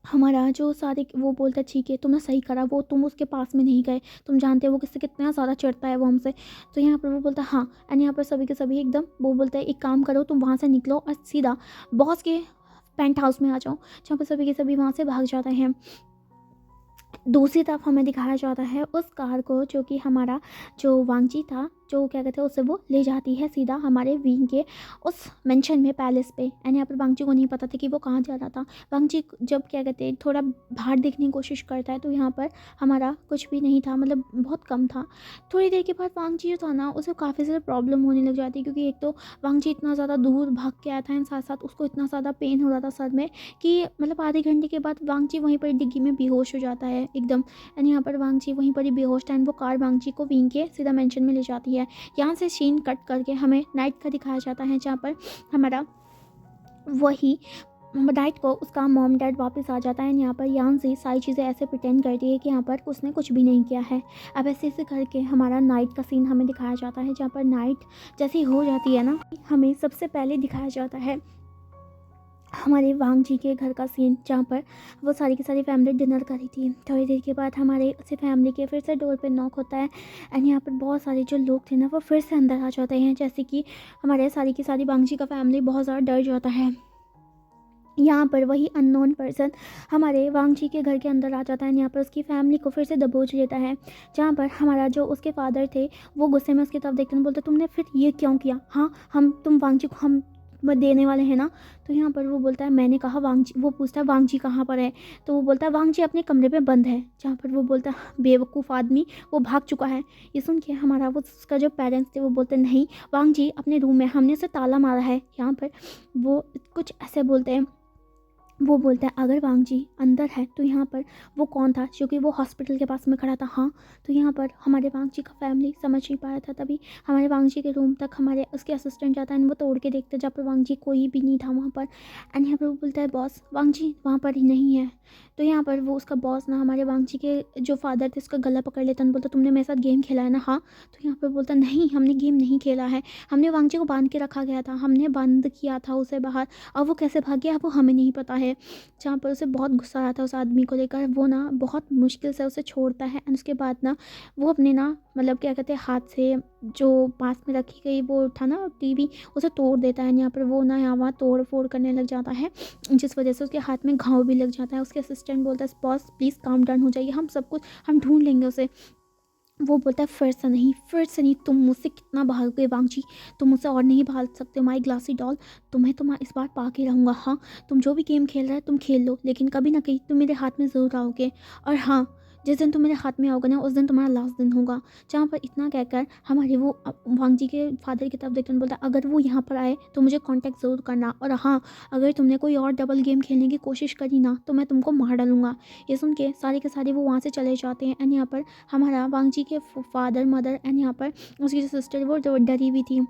हमारा जो सारे वो बोलता है ठीक है तुमने सही करा, वो तुम उसके पास में नहीं गए, तुम जानते हो वो किससे कितना ज़्यादा चिढ़ता है वो हमसे। तो यहाँ पर वो बोलता है हाँ। एंड यहाँ पर सभी के सभी एकदम वो बोलता है एक काम करो तुम वहाँ से निकलो और सीधा बॉस के पेंट हाउस में आ जाओ। जहाँ पर सभी के सभी वहाँ से भाग जाते हैं। दूसरी तरफ हमें दिखाया जाता है उस कार को जो कि हमारा जो वांगजी था जो क्या कहते हैं उसे वो ले जाती है सीधा हमारे विंग के उस मेंशन में पैलेस पे। एंड यहाँ पर वांगजी को नहीं पता था कि वो कहाँ जा रहा था। वांगजी जब क्या कहते हैं थोड़ा बाहर देखने की कोशिश करता है तो यहाँ पर हमारा कुछ भी नहीं था, मतलब बहुत कम था। थोड़ी देर के बाद वांगजी जो था ना उसे काफ़ी ज़्यादा प्रॉब्लम होने लग जाती है क्योंकि एक तो वांगजी इतना ज़्यादा दूर भाग के आया था एंड साथ साथ उसको इतना ज़्यादा पेन हो रहा था सर में कि मतलब आधे घंटे के बाद वांगजी वहीं पर डिग्गी में बेहोश हो जाता है एकदम। एंड यहाँ पर वांगजी वहीं पर ही बेहोश था एंड वो कार वांगजी को विंग के सीधा मेंशन में ले जाती है। यहाँ से सीन कट करके हमें नाइट का दिखाया जाता है जहाँ पर हमारा वही नाइट को उसका मॉम डैड वापस आ जाता है। यहाँ पर यान से सारी चीज़ें ऐसे प्रिटेंड करती है कि यहाँ पर उसने कुछ भी नहीं किया है। अब ऐसे ऐसे करके हमारा नाइट का सीन हमें दिखाया जाता है जहाँ पर नाइट जैसी हो जाती है ना, हमें सबसे पहले दिखाया जाता है हमारे वांगजी के घर का सीन जहाँ पर वो सारी की सारी फैमिली डिनर करी थी। थोड़ी देर के बाद हमारे उसी फैमिली के फिर से डोर पे नॉक होता है एंड यहाँ पर बहुत सारे जो लोग थे ना वो फिर से अंदर आ जाते हैं। जैसे कि हमारे सारी की सारी वांगजी का फैमिली बहुत ज़्यादा डर जाता है। यहाँ पर वही अननोन पर्सन हमारे वांगजी के घर के अंदर आ जाता है। यहाँ पर उसकी फैमिली को फिर से दबोच लेता है। जहाँ पर हमारा जो उसके फादर थे वो गुस्से में उसकी तरफ देखते हैं, बोलते तुमने फिर ये क्यों किया, हाँ हम तुम वांगजी को हम देने वाले हैं ना। तो यहाँ पर वो बोलता है मैंने कहा वांगजी, वो पूछता है वांगजी कहाँ पर है, तो वो बोलता है वांगजी अपने कमरे में बंद है। जहाँ पर वो बोलता है बेवकूफ़ आदमी वो भाग चुका है। ये सुन के हमारा वो उसका जो पेरेंट्स थे वो बोलते नहीं वांगजी अपने रूम में, हमने उसे ताला मारा है। यहाँ पर वो कुछ ऐसे बोलते हैं, वो बोलता है अगर वांगजी अंदर है तो यहाँ पर वो कौन था क्योंकि वो हॉस्पिटल के पास में खड़ा था। हाँ, तो यहाँ पर हमारे वांगजी का फैमिली समझ नहीं पाया था। तभी हमारे वांगजी के रूम तक हमारे उसके असिस्टेंट जाता है एंड वो तोड़ के देखते हैं जहाँ पर वांगजी कोई भी नहीं था वहाँ पर। एंड यहाँ पर वो बोलता है बॉस वांगजी वहाँ पर ही नहीं है। तो यहाँ पर वो उसका बॉस ना हमारे वांगजी के जो फादर थे उसका गला पकड़ लेता है, बोलता तुमने मेरे साथ गेम खेला है ना। हाँ, तो यहाँ पर बोलता नहीं हमने गेम नहीं खेला है, हमने वांगजी को बांध के रखा गया था, हमने बंद किया था उसे बाहर, और वो कैसे भाग गया वो हमें नहीं पता है। जहाँ पर उसे बहुत गुस्सा आता है उस आदमी को लेकर, वो ना बहुत मुश्किल से उसे छोड़ता है एंड उसके बाद ना वो अपने ना मतलब क्या कहते हैं हाथ से जो पास में रखी गई वो था ना टीवी उसे तोड़ देता है। यहाँ पर वो ना यहाँ वहाँ तोड़ फोड़ करने लग जाता है जिस वजह से उसके हाथ में घाव भी लग जाता है। उसके असिस्टेंट बोलता है बॉस प्लीज़ काम डाउन हो जाइए, हम सब कुछ हम ढूंढ लेंगे उसे। वो बोलता है फिर से नहीं तुम मुझसे कितना भागोगे वांगजी, तुम मुझसे और नहीं भाग सकते हो माई ग्लासी डॉल, तुम्हें तो मैं इस बार पा के रहूँगा। हाँ, तुम जो भी गेम खेल रहा है तुम खेल लो लेकिन कभी ना कहीं तुम मेरे हाथ में ज़रूर आओगे, और हाँ जिस दिन तुम मेरे हाथ में आओगे ना उस दिन तुम्हारा लास्ट दिन होगा। जहाँ पर इतना कहकर हमारे वो वांगजी के फादर की तरफ देखकर बोलता है अगर वो यहाँ पर आए तो मुझे कांटेक्ट ज़रूर करना, और हाँ अगर तुमने कोई और डबल गेम खेलने की कोशिश करी ना तो मैं तुमको मार डालूंगा। ये सुन के सारे के सारे वो वहाँ से चले जाते हैं एंड यहाँ पर हमारा वांगजी के फादर मदर एंड यहाँ पर उसकी जो सिस्टर वो डरी हुई थी।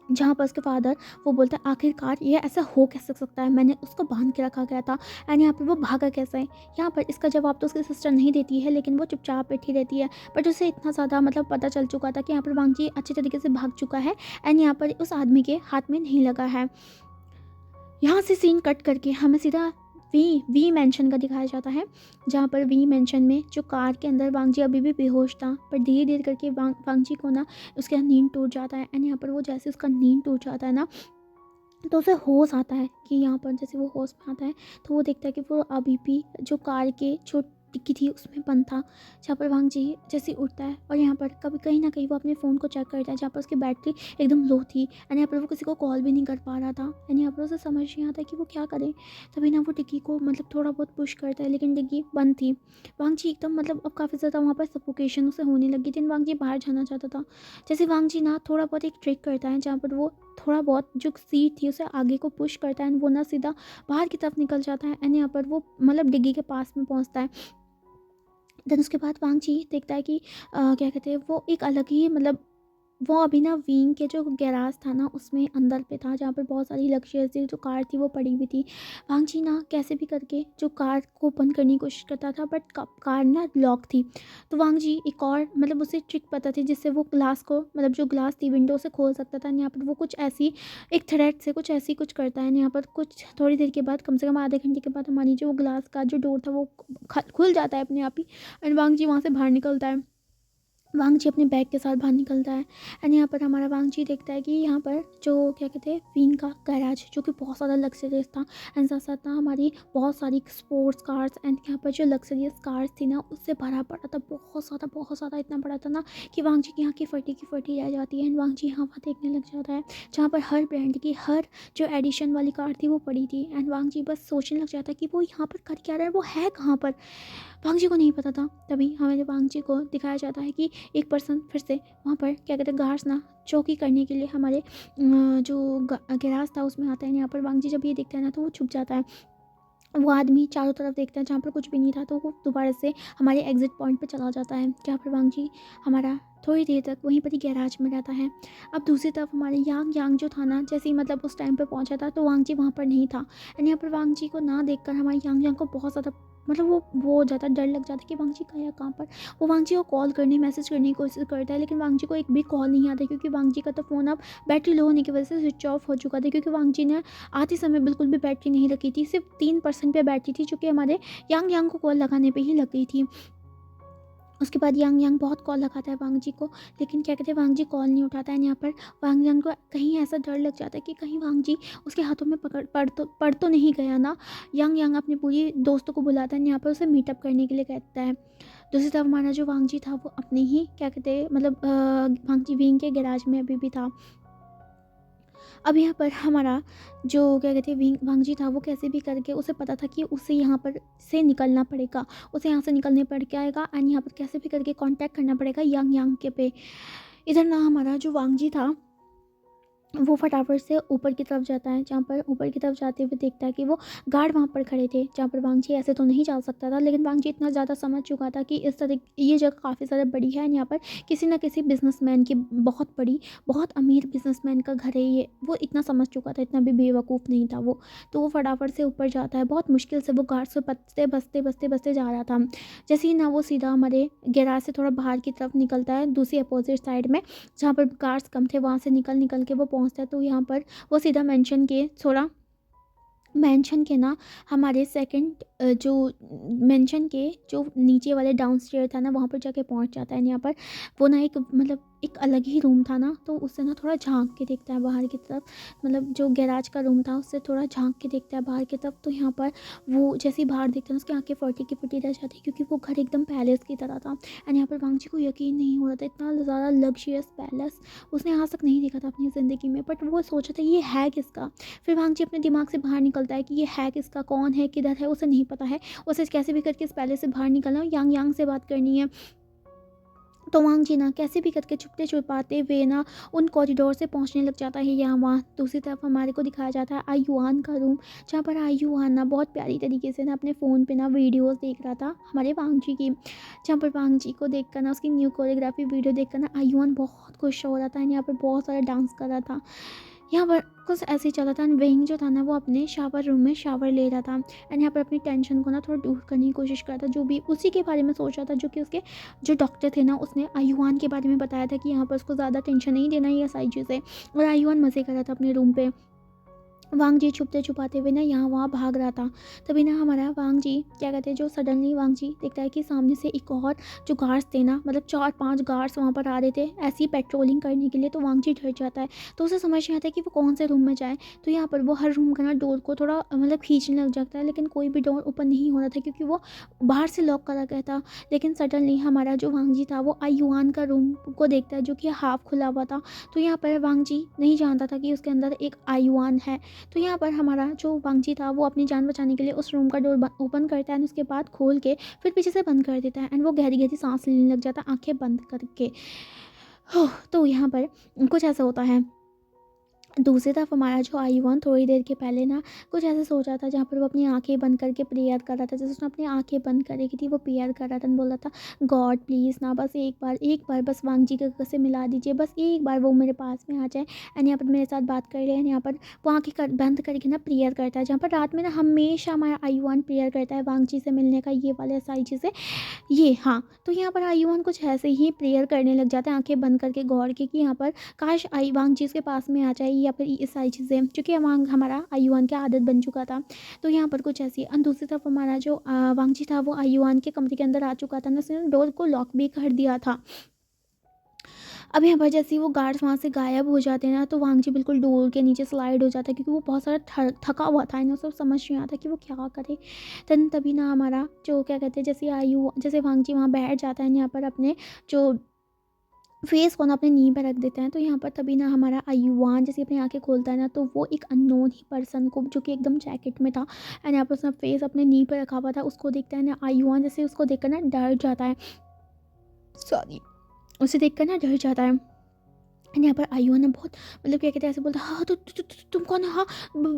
जहाँ पर उसके फादर वो बोलता है आखिरकार ये ऐसा हो कैसे सकता है, मैंने उसको बांध के रखा गया था एंड यहाँ पर वो भागा कैसे है। यहाँ पर इसका जवाब तो उसकी सिस्टर नहीं देती है लेकिन वो चुपचाप बैठी रहती है। बट उसे इतना ज़्यादा मतलब पता चल चुका था कि यहाँ पर वांगजी अच्छे तरीके से भाग चुका है एंड यहाँ पर उस आदमी के हाथ में नहीं लगा है। यहाँ से सीन कट करके हमें सीधा वी मेंशन का दिखाया जाता है जहाँ पर वी मेंशन में जो कार के अंदर वांगजी अभी भी बेहोश था, पर धीरे धीरे करके वांगजी को ना उसका नींद टूट जाता है एंड यहाँ पर वो जैसे उसका नींद टूट जाता है ना तो उसे होश आता है कि यहाँ पर जैसे वो होश में आता है तो वो देखता है कि वो अभी भी जो कार के जो टिक्की थी उसमें बंद था, जहाँ पर वांग जी जैसे ही उठता है और यहाँ पर कभी कहीं ना कहीं वो अपने फ़ोन को चेक करता है, जहाँ पर उसकी बैटरी एकदम लो थी एंड यहाँ पर वो किसी को कॉल भी नहीं कर पा रहा था एंड यहाँ पर उसे समझ नहीं आता कि वो क्या करे। तभी ना वो टिक्की को मतलब थोड़ा बहुत पुश करता है, लेकिन टिक्की बंद थी। वांग जी एकदम मतलब अब काफ़ी ज़्यादा वहाँ पर सफोकेशन उसे होने लगी थी। वांग जी बाहर जाना चाहता था। जैसे वांग जी ना थोड़ा बहुत एक ट्रिक करता है, जहाँ पर वो थोड़ा बहुत जो सीट थी उसे आगे को पुश करता है एंड वो ना सीधा बाहर की तरफ निकल जाता है एंड यहाँ पर वो मतलब डिग्गी के पास में पहुँचता है। देन उसके बाद वांग जी देखता है कि क्या कहते हैं वो एक अलग ही मतलब वो अभी ना विंग के जो गैराज था ना उसमें अंदर पे था, जहाँ पर बहुत सारी लग्जरियस जो कार थी वो पड़ी हुई थी। वांग जी ना कैसे भी करके जो कार को ओपन करने की कोशिश करता था, बट कार ना लॉक थी। तो वांग जी एक और मतलब उसे ट्रिक पता थी जिससे वो ग्लास को मतलब जो ग्लास थी विंडो से खोल सकता था। यहाँ पर वो कुछ ऐसी एक थ्रेड से कुछ ऐसी कुछ करता है। यहाँ पर कुछ थोड़ी देर के बाद कम से कम आधे घंटे के बाद हमारी जो ग्लास का जो डोर था वो खुल जाता है अपने आप ही एंड वांग जी वहाँ से बाहर निकलता है। वांग जी अपने बैग के साथ बाहर निकलता है एंड यहाँ पर हमारा वांग जी देखता है कि यहाँ पर जो क्या कहते हैं विंग का गैराज जो कि बहुत ज़्यादा लग्जरियस था एंड साथ साथ ना हमारी बहुत सारी स्पोर्ट्स कार्स एंड यहाँ पर जो लग्जरियस कार्स थी ना उससे भरा पड़ा था, बहुत ज़्यादा इतना बड़ा था ना कि वांग जी की यहाँ की फटी रह जाती है एंड वांग जी यहाँ पर देखने लग जाता है, जहाँ पर हर ब्रांड की हर जो एडिशन वाली कार थी वो पड़ी थी एंड वांग जी बस सोचने लग जाता है कि वो यहाँ पर कर क्या रहा है, वो है कहाँ पर। वांग जी को नहीं पता था। तभी हमें वांग जी को दिखाया जाता है कि एक पर्सन फिर से वहाँ पर क्या कहते हैं गार्ड्स ना चौकी करने के लिए हमारे जो गैराज था उसमें आता है। यहाँ पर वांग जी जब ये देखता है ना तो वो छुप जाता है। वो आदमी चारों तरफ देखता है, जहाँ पर कुछ भी नहीं था तो वो दोबारा से हमारे एग्जिट पॉइंट पे चला जाता है, जहाँ पर वांग जी हमारा थोड़ी देर तक वहीं पर ही गैराज में रहता है। अब दूसरी तरफ हमारे यांग यांग जो था ना जैसे ही मतलब उस टाइम पे पहुंचा था तो वांग जी वहाँ पर नहीं था एंड यहाँ पर वांग जी को ना देखकर हमारे यांग यांग को बहुत ज़्यादा मतलब वो हो जाता, डर लग जाता कि वांग जी गया कहाँ पर। वो वांग जी को कॉल करने मैसेज करने की कोशिश करता है, लेकिन वांग जी को एक भी कॉल नहीं आता क्योंकि वांग जी का तो फ़ोन अब बैटरी लो होने की वजह से स्विच ऑफ हो चुका था, क्योंकि वांग जी ने आते समय बिल्कुल भी बैटरी नहीं रखी थी, सिर्फ 3% पे बैटरी थी जो कि हमारे यांग यांग को कॉल लगाने पे ही लग गई थी। उसके बाद यांग यांग बहुत कॉल लगाता है वांग जी को, लेकिन क्या कहते हैं वांग जी कॉल नहीं उठाता है। यहाँ पर वांग यांग को कहीं ऐसा डर लग जाता है कि कहीं वांग जी उसके हाथों में पड़ तो नहीं गया ना। यांग यांग अपने पूरी दोस्तों को बुलाता है, यहाँ पर उसे मीटअप करने के लिए कहता है। दूसरी तरफ हमारा जो वांग जी था वो अपने ही क्या कहते हैं मतलब वांग जी विंग के गैराज में अभी भी था। अब यहाँ पर हमारा जो क्या कहते हैं वांग जी था वो कैसे भी करके उसे पता था कि उसे यहाँ पर से निकलना पड़ेगा, उसे यहाँ से निकलने पड़ के आएगा एंड यहाँ पर कैसे भी करके कांटेक्ट करना पड़ेगा यांग यांग के पे। इधर ना हमारा जो वांग जी था वो फटाफट से ऊपर की तरफ जाता है, जहाँ पर ऊपर की तरफ जाते हुए देखता है कि वो गार्ड वहाँ पर खड़े थे, जहाँ पर वांग जी ऐसे तो नहीं जा सकता था, लेकिन वांग जी इतना ज़्यादा समझ चुका था कि इस तरह ये जगह काफ़ी ज़्यादा बड़ी है, यहाँ पर किसी न किसी बिजनेसमैन की बहुत बड़ी बहुत अमीर बिजनेसमैन का घर है ये, वो इतना समझ चुका था, इतना भी बेवकूफ़ नहीं था वो। तो वो फटाफट से ऊपर जाता है, बहुत मुश्किल से वो गार्ड से बचते जा रहा था। जैसे ही ना वो सीधा हमारे गैराज से थोड़ा बाहर की तरफ निकलता है दूसरी अपोजिट साइड में, जहाँ पर गार्ड्स कम थे, वहाँ से निकल के वो पहुँचता है। तो यहाँ पर वो सीधा मेंशन के ना हमारे सेकंड जो मेंशन के जो नीचे वाले डाउनस्टेयर था ना वहाँ पर जाके पहुँच जाता है। यहाँ पर वो ना एक मतलब एक अलग ही रूम था ना, तो उससे ना थोड़ा झांक के देखता है बाहर की तरफ, मतलब जो गैराज का रूम था उससे थोड़ा झांक के देखता है बाहर की तरफ। तो यहाँ पर वो जैसे ही बाहर देखता है उसकी आंखें फटी की फटी रह जाती है, क्योंकि वो घर एकदम पैलेस की तरह था एंड यहाँ पर वांग जी को यकीन नहीं हो रहा था, इतना ज़्यादा लग्जरियस पैलेस उसने आज तक नहीं देखा था अपनी ज़िंदगी में। बट वो सोचा था ये है किसका। फिर वांग जी अपने दिमाग से बाहर निकलता है कि ये है किसका, कौन है, किधर है, उसे नहीं पता है। उसे कैसे भी करके इस पैलेस से बाहर निकलना है, यांग यांग से बात करनी है। तो वांग जी ना कैसे भी करके छुपते छुपाते हुए ना उन कॉरिडोर से पहुंचने लग जाता है यहाँ वहाँ। दूसरी तरफ हमारे को दिखाया जाता है आयुआन का रूम, जहाँ पर आयुआन ना बहुत प्यारी तरीके से ना अपने फ़ोन पे ना वीडियोस देख रहा था हमारे वांग जी की, जहाँ पर वांग जी को देखकर ना उसकी न्यू कोरियोग्राफी वीडियो देखकर ना आयुआन बहुत खुश हो रहा था एंड यहाँ पर बहुत सारा डांस कर रहा था। यहाँ पर कुछ ऐसे ही चला था, वेइंग जो था ना वो अपने शावर रूम में शावर ले रहा था एंड यहाँ पर अपनी टेंशन को ना थोड़ा दूर करने की कोशिश कर रहा था, जो भी उसी के बारे में सोच रहा था जो कि उसके जो डॉक्टर थे ना उसने आयुआन के बारे में बताया था कि यहाँ पर उसको ज़्यादा टेंशन नहीं देना ये सारी चीज़ें। और आयुआन मज़े कर रहा था अपने रूम पे। वांग जी छुपते छुपाते हुए ना यहाँ वहाँ भाग रहा था। तभी ना हमारा वांग जी क्या कहते हैं, जो सडनली वांग जी देखता है कि सामने से एक और जो गार्ड्स थे ना, मतलब 4-5 गार्ड्स वहाँ पर आ रहे थे ऐसी पेट्रोलिंग करने के लिए। तो वांग जी डर जाता है, तो उसे समझ नहीं आता कि वो कौन से रूम में जाए। तो यहाँ पर वो हर रूम का ना डोर को थोड़ा मतलब खींचने लग जाता है, लेकिन कोई भी डोर ओपन नहीं हो रहा था क्योंकि वो बाहर से लॉक करा गया था। लेकिन सडनली हमारा जो वांग जी था वो आयुआन का रूम को देखता है जो कि हाफ खुला हुआ था। तो यहाँ पर वांग जी नहीं जानता था कि उसके अंदर एक आयुआन है। तो यहाँ पर हमारा जो वांगजी था वो अपनी जान बचाने के लिए उस रूम का डोर ओपन करता है, एंड उसके बाद खोल के फिर पीछे से बंद कर देता है, एंड वो गहरी गहरी सांस लेने लग जाता है आंखें बंद करके। तो यहाँ पर कुछ ऐसा होता है। दूसरी तरफ हमारा जो आयुवान थोड़ी देर के पहले ना कुछ ऐसे सोच रहा था, जहाँ पर वो अपनी आंखें बंद करके प्रेयर कर रहा था। जैसे उसने अपनी आंखें बंद करी थी वो प्रेयर कर रहा था, बोल रहा था गॉड प्लीज़ ना बस एक बार बस वांग जी के से मिला दीजिए, बस एक बार वो मेरे पास में आ जाए एंड यहाँ पर मेरे साथ बात कर रहे हैं। यहाँ पर वो आँखें बंद करके ना प्रेयर करता है, जहाँ पर रात में ना हमेशा हमारा आयुवान प्रेयर करता है वांग जी से मिलने का, ये वाले सारी चीज़ें ये। हाँ, तो यहाँ पर आयुवान कुछ ऐसे ही प्रेयर करने लग जाते हैं आंखें बंद करके गौर के कि यहाँ पर काश आई वांग जी के पास में आ जाए, या फिर ये सारी चीज़ें, क्योंकि वांग हमारा आयुवान की आदत बन चुका था। तो यहाँ पर कुछ ऐसी। और दूसरी तरफ हमारा जो वांग जी था वो आयुवान के कमरे के अंदर आ चुका था ना, उसने डोर को लॉक भी कर दिया था। अब यहाँ पर जैसे ही वो गार्ड्स वहाँ से गायब हो जाते हैं ना, तो वांग जी बिल्कुल डोर के नीचे स्लाइड हो जाता है, क्योंकि वो बहुत सारा थका हुआ था ना, सब समझ नहीं आता कि वो क्या करे। तभी ना हमारा जो क्या कहते हैं, जैसे वांग जी वहाँ बैठ जाता है यहाँ पर अपने जो फेस को ना अपने नी पे रख देते हैं। तो यहाँ पर तभी ना हमारा आयुवान जैसे अपनी आंखें खोलता है ना, तो वो एक अननोन ही पर्सन को जो कि एकदम जैकेट में था एंड यहाँ पर उसने फेस अपने नी पे रखा हुआ था उसको देखता है ना, आयुवान जैसे उसको देखकर ना डर जाता है। सॉरी, उसे देखकर ना डर जाता है। एंड यहाँ पर आयुआन ना बहुत मतलब क्या कहते हैं, ऐसे बोलता है हाँ तुम कौन हो, हाँ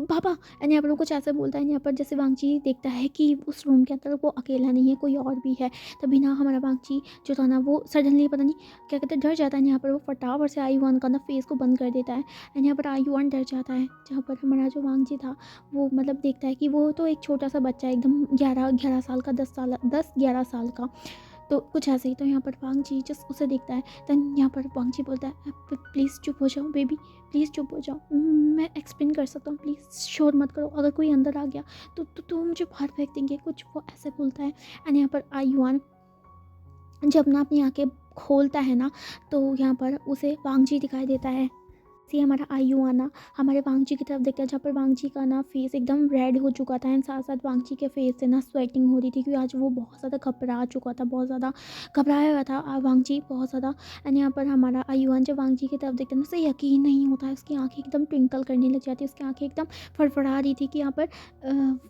पापा। एंड यहाँ पर वो कुछ ऐसा बोलता है। यहाँ पर जैसे वांगची देखता है कि उस रूम के अंदर वो अकेला नहीं है, कोई और भी है। तभी ना हमारा वांगची जो था ना वो सडनली पता नहीं क्या कहते हैं डर जाता है। यहाँ पर वो फटाफट से आयुआन का ना फेस को बंद कर देता है एंड यहाँ पर आयुआन डर जाता है। जहाँ पर हमारा जो वांगची था वो मतलब देखता है कि वो तो एक छोटा सा बच्चा है, एकदम 11 साल का, 10-11 साल का। तो कुछ ऐसे ही। तो यहाँ पर वांग जी जस्ट उसे देखता है। देन यहाँ पर वांग जी बोलता है प्लीज़ चुप हो जाओ बेबी, प्लीज़ चुप हो जाओ, मैं एक्सप्लेन कर सकता हूँ, प्लीज़ शोर मत करो, अगर कोई अंदर आ गया तो मुझे बाहर फेंक देंगे, कुछ वो ऐसे बोलता है। एंड यहाँ पर आयुआन जब ना अपनी आंखें खोलता है ना, तो यहाँ पर उसे वांग जी दिखाई देता है। से हमारा आयुआना हमारे वांगची की तरफ देखता है, जहाँ पर वांगची का ना फेस एकदम रेड हो चुका था एंड साथ साथ वांगची के फेस से ना स्वेटिंग हो रही थी, क्योंकि आज वो बहुत ज़्यादा घबरा चुका था, बहुत ज़्यादा घबराया हुआ था वांगची बहुत ज़्यादा। एंड यहाँ पर हमारा आयुआन जब वांगची की तरफ देखता है ना, उसे यकीन नहीं होता है, उसकी आंखें एकदम ट्विंकल करने लग जाती है, उसकी आंखें एकदम फड़फड़ा रही थी कि यहाँ पर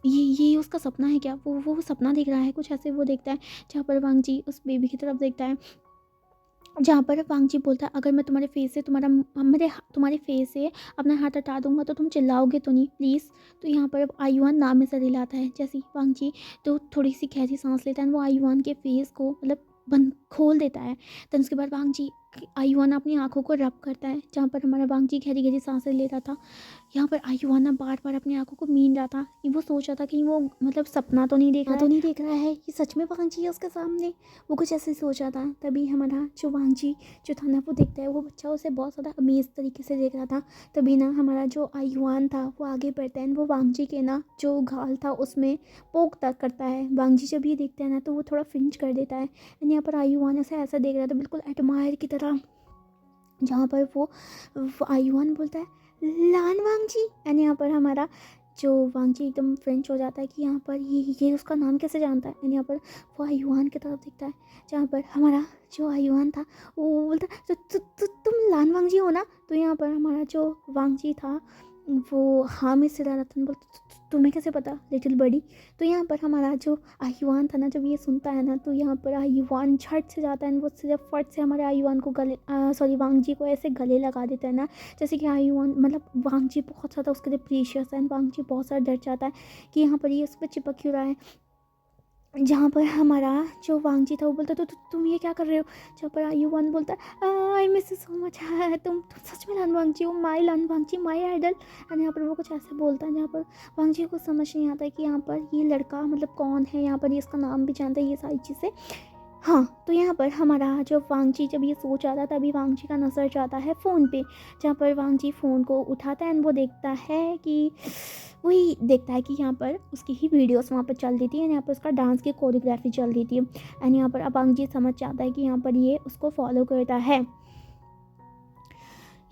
ये उसका सपना है क्या, वो सपना देख रहा है, कुछ ऐसे वो देखता है। जहाँ पर वांगची उस बेबी की तरफ देखता है, जहाँ पर वांगजी बोलता है अगर मैं तुम्हारे फेस से तुम्हारे फेस से अपना हाथ हटा दूंगा तो तुम चिल्लाओगे तो नहीं प्लीज़। तो यहाँ पर अब आयुआन नाम में से दिलाता है। जैसे ही वांगजी तो थोड़ी सी गहरी सांस लेता है, वो आयुआन के फेस को मतलब बंद खोल देता है। तो उसके बाद वांगजी आयुआन अपनी आंखों को रब करता है, जहाँ पर हमारा वांगजी गहरी गहरी सांसें ले रहा था। यहाँ पर आयुआना बार बार अपनी आंखों को मीन रहा था कि वो सोच रहा था कि वो मतलब सपना तो नहीं देख रहा है कि सच में वांगजी है उसके सामने, वो कुछ ऐसे सोच रहा था। तभी हमारा जो वांगजी जो था ना वो देखता है, वो बच्चा उसे बहुत ज़्यादा अमेज तरीके से देख रहा था। तभी ना हमारा जो आयुआन था वो आगे बढ़ता है, वो वांगजी के ना जो घाल था उसमें पोक तक करता है। वांगजी जब ये देखता है ना तो वो थोड़ा फिंच कर देता है एंड यहाँ पर आयुआन उसे ऐसा देख रहा था बिल्कुल एडमायर की तरह, जहाँ पर वो आयुआन बोलता है लान वांगजी। एंड यहाँ पर हमारा जो वांगजी एकदम फ्रेंच हो जाता है कि यहाँ पर ये उसका नाम कैसे जानता है। एंड यहाँ पर वो आयुआन की तरफ देखता है, जहाँ पर हमारा जो आयुआन था वो बोलता है तुम लान वांगजी हो ना। तो यहाँ पर हमारा जो वांगजी था वो हाँ में सिरा रहा था, बोलता तुम्हें कैसे पता लिटिल बड़ी। तो यहाँ पर हमारा जो आयुआन था ना जब ये सुनता है ना, तो यहाँ पर आयुआन झट से जाता है, वो सिर्फ फट से हमारे आयुआन को वांगजी को ऐसे गले लगा देता है ना, जैसे कि आयुआन मतलब वांगजी बहुत ज़्यादा उसके लिए प्रीशियस है। वांगजी बहुत सारा डर जाता है कि यहाँ पर ये उस पर चिपक क्यों रहा है। जहाँ पर हमारा जो वांगजी था वो बोलता तो तुम ये क्या कर रहे हो। जहाँ पर आयुवान बोलता है आई मिस सो मच, तुम सच में लान वांगजी हो, माई लान वांगजी, माई आइडल। एंड यहाँ पर वो कुछ ऐसे बोलता है, जहाँ पर वांगजी को समझ नहीं आता है कि यहाँ पर ये लड़का मतलब कौन है, यहाँ पर ये इसका नाम भी जानता है, ये सारी चीज़ें। हाँ, तो यहाँ पर हमारा जब वांगजी जब ये सोच रहा था तभी वांगजी का नज़र जाता है फ़ोन पे, जहाँ पर वांगजी फ़ोन को उठाता है एंड वो देखता है कि वही देखता है कि यहाँ पर उसकी ही वीडियोस वहाँ पर चल रही थी एंड यहाँ पर उसका डांस की कोरियोग्राफी चल रही थी एंड यहाँ पर अब वांगजी समझ जाता है कि यहाँ पर ये उसको फॉलो करता है।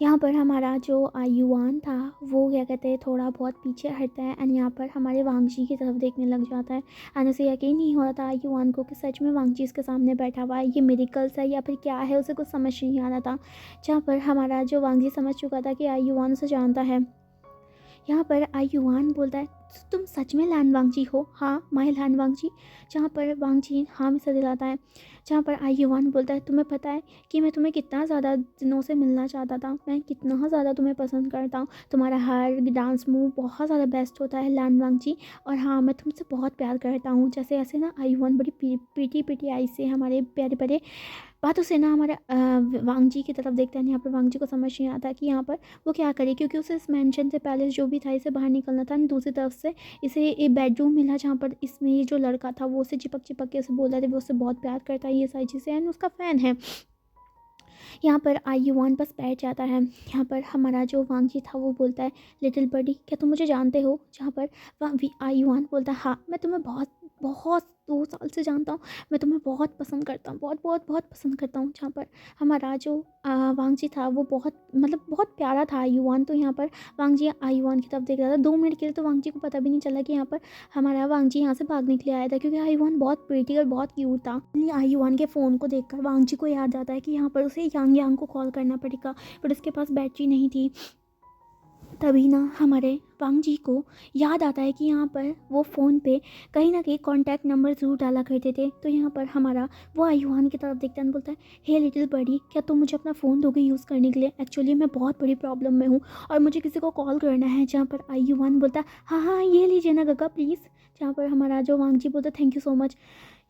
यहाँ पर हमारा जो युवान था वो क्या कहते हैं थोड़ा बहुत पीछे हटता है एंड यहाँ पर हमारे वांगजी की तरफ देखने लग जाता है एंड उसे यकीन नहीं हो रहा था युवान को कि सच में वांगजी इसके सामने बैठा हुआ है, ये मिरेकल्स है या फिर क्या है, उसे कुछ समझ नहीं आ रहा था। जहाँ पर हमारा जो वांगजी समझ चुका था कि युवान उसे जानता है। यहाँ पर युवान बोलता है तुम सच में लैन वांगजी हो? हाँ, मैं लैन वांगजी। जहाँ पर वांगजी हाँ में सर दिलाता है। जहाँ पर युवान बोलता है तुम्हें पता है कि मैं तुम्हें कितना ज़्यादा दिनों से मिलना चाहता था, मैं कितना ज़्यादा तुम्हें पसंद करता हूँ, तुम्हारा हर डांस मूव बहुत ज़्यादा बेस्ट होता है लैन वांगजी, और हाँ मैं तुमसे बहुत प्यार करता हूँ। जैसे ऐसे ना युवान बड़ी प्रीटी प्रीटी आई से हमारे प्यारे प्यारे बातों से ना हमारे वांगजी की तरफ देखते हैं। यहाँ पर वांगजी को समझ नहीं आता कि यहाँ पर वो क्या करे, क्योंकि उसे इस मेंशन से पहले जो भी था इसे बाहर निकलना था। दूसरी तरफ से इसे एक बेडरूम मिला जहाँ पर इसमें ये जो लड़का था वो उसे चिपक चिपक के उसे बोल रहा था वो उससे बहुत प्यार करता है, ये सारी चीज़ें एंड उसका फ़ैन है। यहाँ पर युवान बस बैठ जाता है। यहाँ पर हमारा जो वांगजी था वो बोलता है लिटिल बडी क्या तुम मुझे जानते हो? जहाँ पर युवान बोलता है हाँ मैं तुम्हें बहुत बहुत 2 साल से जानता हूँ, मैं तुम्हें बहुत पसंद करता हूँ, बहुत बहुत बहुत पसंद करता हूँ। जहाँ पर हमारा जो वांगजी था वो बहुत मतलब बहुत प्यारा था युवान, तो यहाँ पर वांगजी युवान की तरफ देख रहा था। 2 मिनट के लिए तो वांगजी को पता भी नहीं चला कि यहाँ पर हमारा वांगजी यहाँ से भागने के लिए आया था, क्योंकि युवान बहुत प्रीटी और बहुत क्यूट था। युवान के फ़ोन को देखकर वांगजी को याद आता है कि यहाँ पर उसे यांग यांग को कॉल करना पड़ेगा, बट उसके पास बैटरी नहीं थी। तभी ना हमारे वांगजी को याद आता है कि यहाँ पर वो फ़ोन पे कहीं ना कहीं कॉन्टैक्ट नंबर ज़रूर डाला करते थे। तो यहाँ पर हमारा वो युवान की तरफ देखता है बोलता है हे लिटिल बडी क्या तुम मुझे अपना फ़ोन दोगे यूज़ करने के लिए? एक्चुअली मैं बहुत बड़ी प्रॉब्लम में हूँ और मुझे किसी को कॉल करना है। जहाँ पर युवान बोलता है हाँ हाँ ये लीजिए ना गगा प्लीज़। जहाँ पर हमारा जो वांगजी बोलता है थैंक यू सो मच।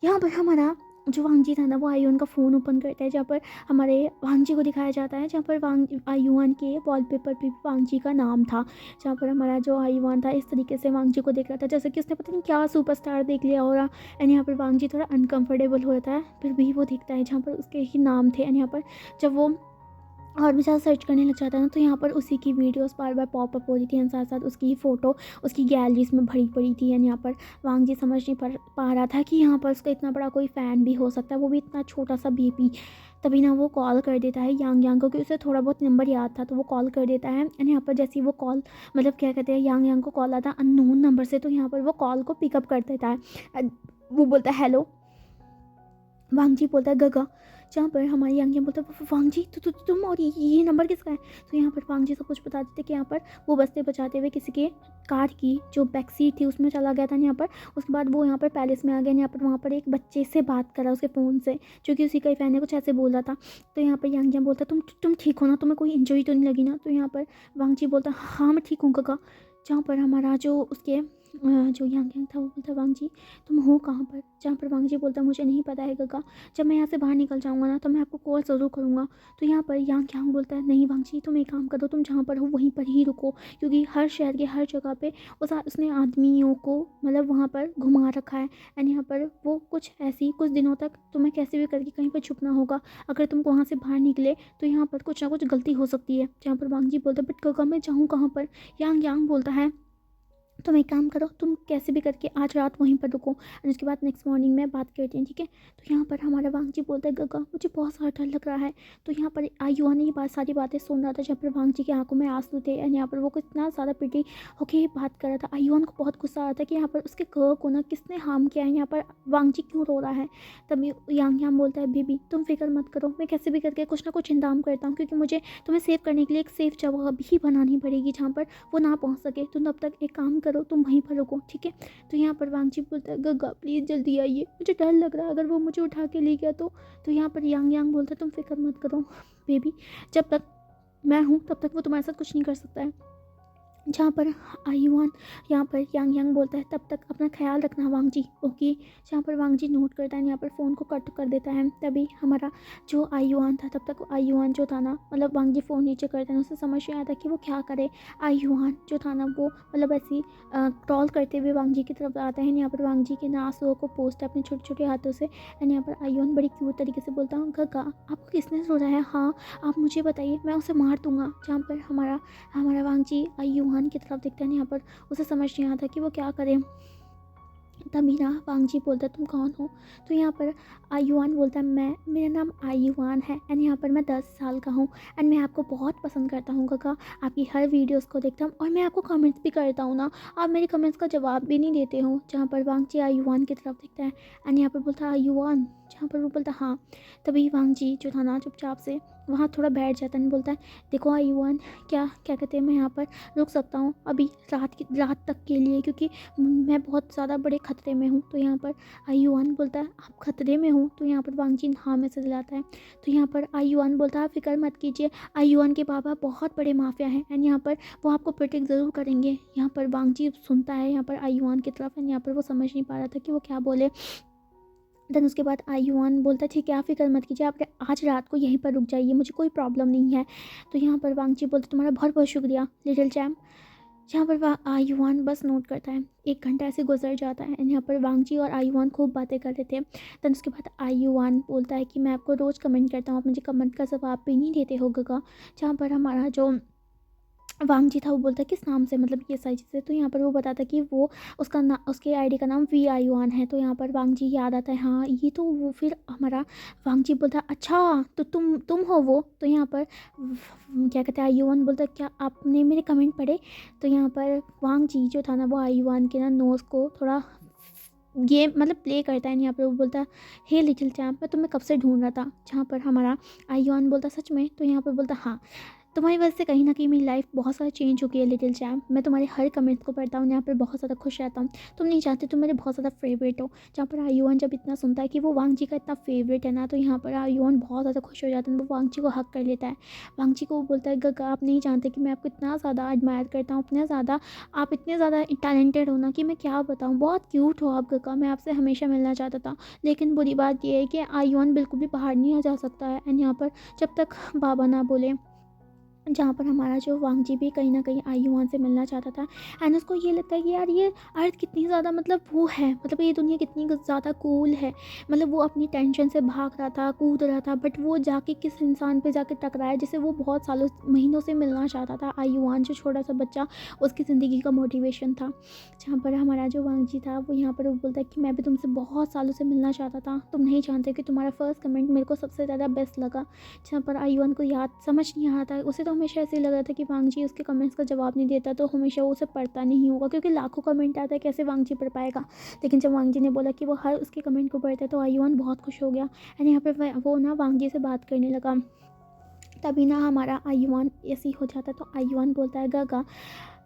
यहाँ पर हमारा जो वांगजी था ना वो आयुन का फ़ोन ओपन करता है, जहाँ पर हमारे वांगजी को दिखाया जाता है, जहाँ पर आयुन के वॉलपेपर पे वांगजी का नाम था। जहाँ पर हमारा जो आयुन था इस तरीके से वांगजी को देख रहा था जैसे कि उसने पता नहीं क्या सुपरस्टार देख लिया हो रहा। एंड यहाँ पर वांगजी थोड़ा अनकंफर्टेबल हो जाता है, फिर भी वो देखता है जहाँ पर उसके ही नाम थे। एंड यहाँ पर जब वो और भी ज़्यादा सर्च करने लग जाता है ना तो यहाँ पर उसी की वीडियोस बार बार पॉपअप हो रही थी एंड साथ साथ उसकी ही फ़ोटो उसकी गैलरीज में भरी पड़ी थी। एंड यहाँ पर वांगजी समझ नहीं पा रहा था कि यहाँ पर उसका इतना बड़ा कोई फ़ैन भी हो सकता है, वो भी इतना छोटा सा बेबी। तभी ना वो कॉल कर देता है यांग यांग को, क्योंकि उसे थोड़ा बहुत नंबर याद था तो वो कॉल कर देता है। एंड यहाँ पर जैसे ही वो कॉल मतलब क्या कहते हैं यांग यांग को कॉल आता है अननोन नंबर से, तो यहाँ पर वो कॉल को पिकअप कर देता है। वो बोलता है हेलो। वांगजी बोलता है गगा। जहाँ पर हमारी यांग बोलता है वांगजी तुम और ये नंबर किसका है? तो यहाँ पर वांगजी सब कुछ बता देते कि यहाँ पर वो बजते बचाते हुए किसी के कार की जो बैक सीट थी उसमें चला गया था। यहाँ पर उसके बाद वो यहाँ पर पैलेस में आ गया। यहाँ पर वहाँ पर एक बच्चे से बात करा उसके फ़ोन से, जो कि उसी का ही फैन है, कुछ ऐसे बोल रहा था। तो यहाँ पर यांग बोलता तुम ठीक हो ना, तुम्हें कोई इंजरी तो नहीं लगी ना? तो यहाँ पर वांगजी बोलता हाँ मैं ठीक हूँ गगा। जहाँ पर हमारा जो उसके जो यांग था वो बोलता वांगजी तुम हो कहाँ पर? जहाँ पर वांगजी बोलता मुझे नहीं पता है गगा, जब मैं यहाँ से बाहर निकल जाऊँगा ना तो मैं आपको कॉल ज़रूर करूँगा। तो यहाँ पर यांग बोलता है नहीं वांगजी तुम एक काम करो, तुम जहाँ पर हो वहीं पर ही रुको, क्योंकि हर शहर के हर जगह पे उसने आदमियों को मतलब वहाँ पर घुमा रखा है। एंड यहाँ पर वो कुछ दिनों तक तुम्हें कैसे भी करके कहीं पर छुपना होगा। अगर तुम वहाँ से बाहर निकले तो यहाँ पर कुछ ना कुछ गलती हो सकती है। जहाँ पर वांगजी बोलता है बट गगा मैं जाऊँ कहाँ पर? यांग बोलता है तुम एक काम करो, तुम कैसे भी करके आज रात वहीं पर रुको और उसके बाद नेक्स्ट मॉर्निंग में बात करते हैं, ठीक है? तो यहाँ पर हमारा वांगजी बोलता है गगा मुझे बहुत सारा डर लग रहा है। तो यहाँ पर युवा ने ये सारी बातें सुन रहा था, जहाँ पर वांगजी की आंखों में आंसू थे एंड यहाँ पर वो कितना ज़्यादा पिटी होके बात कर रहा था। युवान को बहुत गुस्सा आ रहा था कि यहाँ पर उसके घर को ना किसने हार्म किया है, यहाँ पर वांगजी क्यों रो रहा है। तभी यांग बोलता है बेबी तुम फिक्र मत करो, मैं कैसे भी करके कुछ ना कुछ इंतजाम करता हूँ, क्योंकि मुझे तुम्हें सेव करने के लिए एक सेफ जगह भी बनानी पड़ेगी जहाँ पर वो ना पहुँच सके। तुम तब तक एक काम करो, तुम वहीं पर रुको, ठीक है? तो यहाँ पर वांगजी बोलता है गगा प्लीज़ जल्दी आइए, मुझे डर लग रहा है अगर वो मुझे उठा के ले गया तो यहाँ पर यांग बोलता है तुम फिक्र मत करो बेबी, जब तक मैं हूँ तब तक वो तुम्हारे साथ कुछ नहीं कर सकता है। जहाँ पर आयुआन यहाँ पर यांग यांग बोलता है तब तक अपना ख्याल रखना वांग जी, ओके। जहाँ पर वांग जी नोट करता है, यहाँ पर फ़ोन को कट कर देता है। तभी हमारा जो आयुआन था, तब तक आयुआन जो था ना, मतलब वांग जी फ़ोन नीचे करते हैं, उसे समझ नहीं आता कि वो क्या करे। आयुआन जो था ना, वो मतलब ऐसी क्रॉल करते हुए वांग जी की तरफ आता है। यहाँ पर वांग जी के नासुओं को पोंछता है अपने छोटे छोटे हाथों से। एंड यहाँ पर आयुआन बड़ी क्यूट तरीके से बोलता हूँ, गगा आपको किसने छोड़ा है? हाँ आप मुझे बताइए, मैं उसे मार दूंगा। जहाँ पर हमारा हमारा वांग जी आयुआन की तरफ देखते हैं। यहाँ पर उसे समझ नहीं आता कि वो क्या करे। तभी ना वांग जी बोलता है, तुम कौन हो? तो यहाँ पर आयुआन बोलता है, मेरा नाम आयुआन है एंड यहाँ पर मैं 10 साल का हूँ एंड मैं आपको बहुत पसंद करता हूँ काका। आपकी हर वीडियोस को देखता हूँ और मैं आपको कमेंट्स भी करता हूँ ना, आप मेरे कमेंट्स का जवाब भी नहीं देते हो। जहाँ पर वांग जी आयुआन की तरफ देखता है एंड यहाँ पर बोलता है, आयुआन? जहाँ पर वो बोलता है हाँ। तभी वांग जी जो था ना, चुपचाप से वहाँ थोड़ा बैठ जाता है, बोलता है, देखो आयुआन, क्या क्या कहते हैं, मैं यहाँ पर रुक सकता हूँ अभी रात तक के लिए, क्योंकि मैं बहुत ज़्यादा बड़े ख़तरे में हूँ। तो यहाँ पर आयुआन बोलता है, आप ख़तरे में हो? तो यहाँ पर वांग जी हाँ में से दिलाता है। तो यहाँ पर आयुआन बोलता है, आप फिक्र मत कीजिए, आयुआन के पापा बहुत बड़े माफिया हैं एंड यहाँ पर वो आपको प्रोटेक्ट ज़रूर करेंगे। यहाँ पर वांग जी सुनता है यहाँ पर आयुआन की तरफ एंड यहाँ पर वो समझ नहीं पा रहा था कि वो क्या बोले। देन उसके बाद आयुआन बोलता है, ठीक है आप फिक्र मत कीजिए, आप आज रात को यहीं पर रुक जाइए, मुझे कोई प्रॉब्लम नहीं है। तो यहाँ पर वांग जी बोलते, तुम्हारा बहुत बहुत शुक्रिया लिटिल चैम्प। जहाँ पर आयुआन बस नोट करता है। 1 घंटा ऐसे गुजर जाता है एंड यहाँ पर वांग जी और आयुआन खूब बातें कर रहे थे। देन उसके बाद आयुआन बोलता है कि मैं आपको रोज़ कमेंट करता हूँ, आप मुझे कमेंट का जवाब भी नहीं देते हो गगा। जहाँ पर हमारा जो वांग जी था वो बोलता है, किस नाम से, मतलब ये सारी चीज़ें। तो यहाँ पर वो बताता है कि वो उसके आईडी का नाम वी आयुआन है। तो यहाँ पर वांग जी याद आता है, हाँ ये तो वो। फिर हमारा वांग जी बोलता है, अच्छा तो तुम हो वो? तो यहाँ पर क्या कहते हैं, आयुआन बोलता है, क्या आपने मेरे कमेंट पढ़े? तो यहाँ पर वांग जी जो था ना, वो आयुआन के ना नोज़ को थोड़ा गेम मतलब प्ले करता है। यहाँ पर वो बोलता है, हे लिटिल चैम्प, मैं तुम्हें कब से ढूंढ रहा था। जहाँ पर हमारा आयुआन बोलता, सच में? तो यहाँ पर बोलता, हाँ तुम्हारी वजह से कहीं न कहीं मेरी लाइफ बहुत ज़्यादा चेंज हो गई है लिटिल चैम्प। मैं तुम्हारे हर कमेंट्स को पढ़ता हूँ, यहाँ पर बहुत ज़्यादा खुश रहता हूँ। तुम नहीं चाहते, तुम मेरे बहुत ज़्यादा फेवरेट हो। जहाँ पर आयुआन जब इतना सुनता है कि वो वांग जी का इतना फेवरेट है ना, तो यहाँ पर आयुआन बहुत ज़्यादा खुश हो जाता है। वो वांग जी को हक कर लेता है। वांग जी को वो बोलता है, गगा आप नहीं जानते कि मैं आपको इतना ज़्यादा एडमायर करता हूँ, इतना ज़्यादा आप इतने ज़्यादा टैलेंटेड हो ना कि मैं क्या बताऊँ, बहुत क्यूट हो आप गगा, मैं आपसे हमेशा मिलना चाहता था। लेकिन बुरी बात ये है कि आयुआन बिल्कुल भी बाहर नहीं आ जा सकता है एंड यहाँ पर जब तक बाबा ना बोले। जहाँ पर हमारा जो वांग जी भी कहीं न कहीं आयुआन से मिलना चाहता था एंड उसको ये लगता है कि यार ये अर्थ कितनी ज़्यादा मतलब वो है, मतलब ये दुनिया कितनी ज़्यादा कूल है। मतलब वो अपनी टेंशन से भाग रहा था, कूद रहा था, बट वो जाके किस इंसान पे जाके टकराया जिसे वो बहुत सालों महीनों से मिलना चाहता था। आयुआन जो छोटा सा बच्चा, उसकी ज़िंदगी का मोटिवेशन था। जहाँ पर हमारा जो वांग जी था, वो यहाँ पर वो बोलता है कि मैं भी तुमसे बहुत सालों से मिलना चाहता था, तुम नहीं जानते कि तुम्हारा फर्स्ट कमेंट मेरे को सबसे ज़्यादा बेस्ट लगा। जहाँ पर आयुआन को याद समझ नहीं आ रहा था, उसे तो हमेशा ऐसे ही लग रहा था कि वांग जी उसके कमेंट्स का जवाब नहीं देता, तो हमेशा वो उसे पढ़ता नहीं होगा, क्योंकि लाखों कमेंट आता है, कैसे वांग जी पढ़ पाएगा। लेकिन जब वांग जी ने बोला कि वो हर उसके कमेंट को पढ़ता है, तो आयुआन बहुत खुश हो गया एंड यहाँ पर वो ना वांग जी से बात करने लगा। तभी ना हमारा आयुआन ऐसे ही हो जाता है। तो आयुआन बोलता है, गगा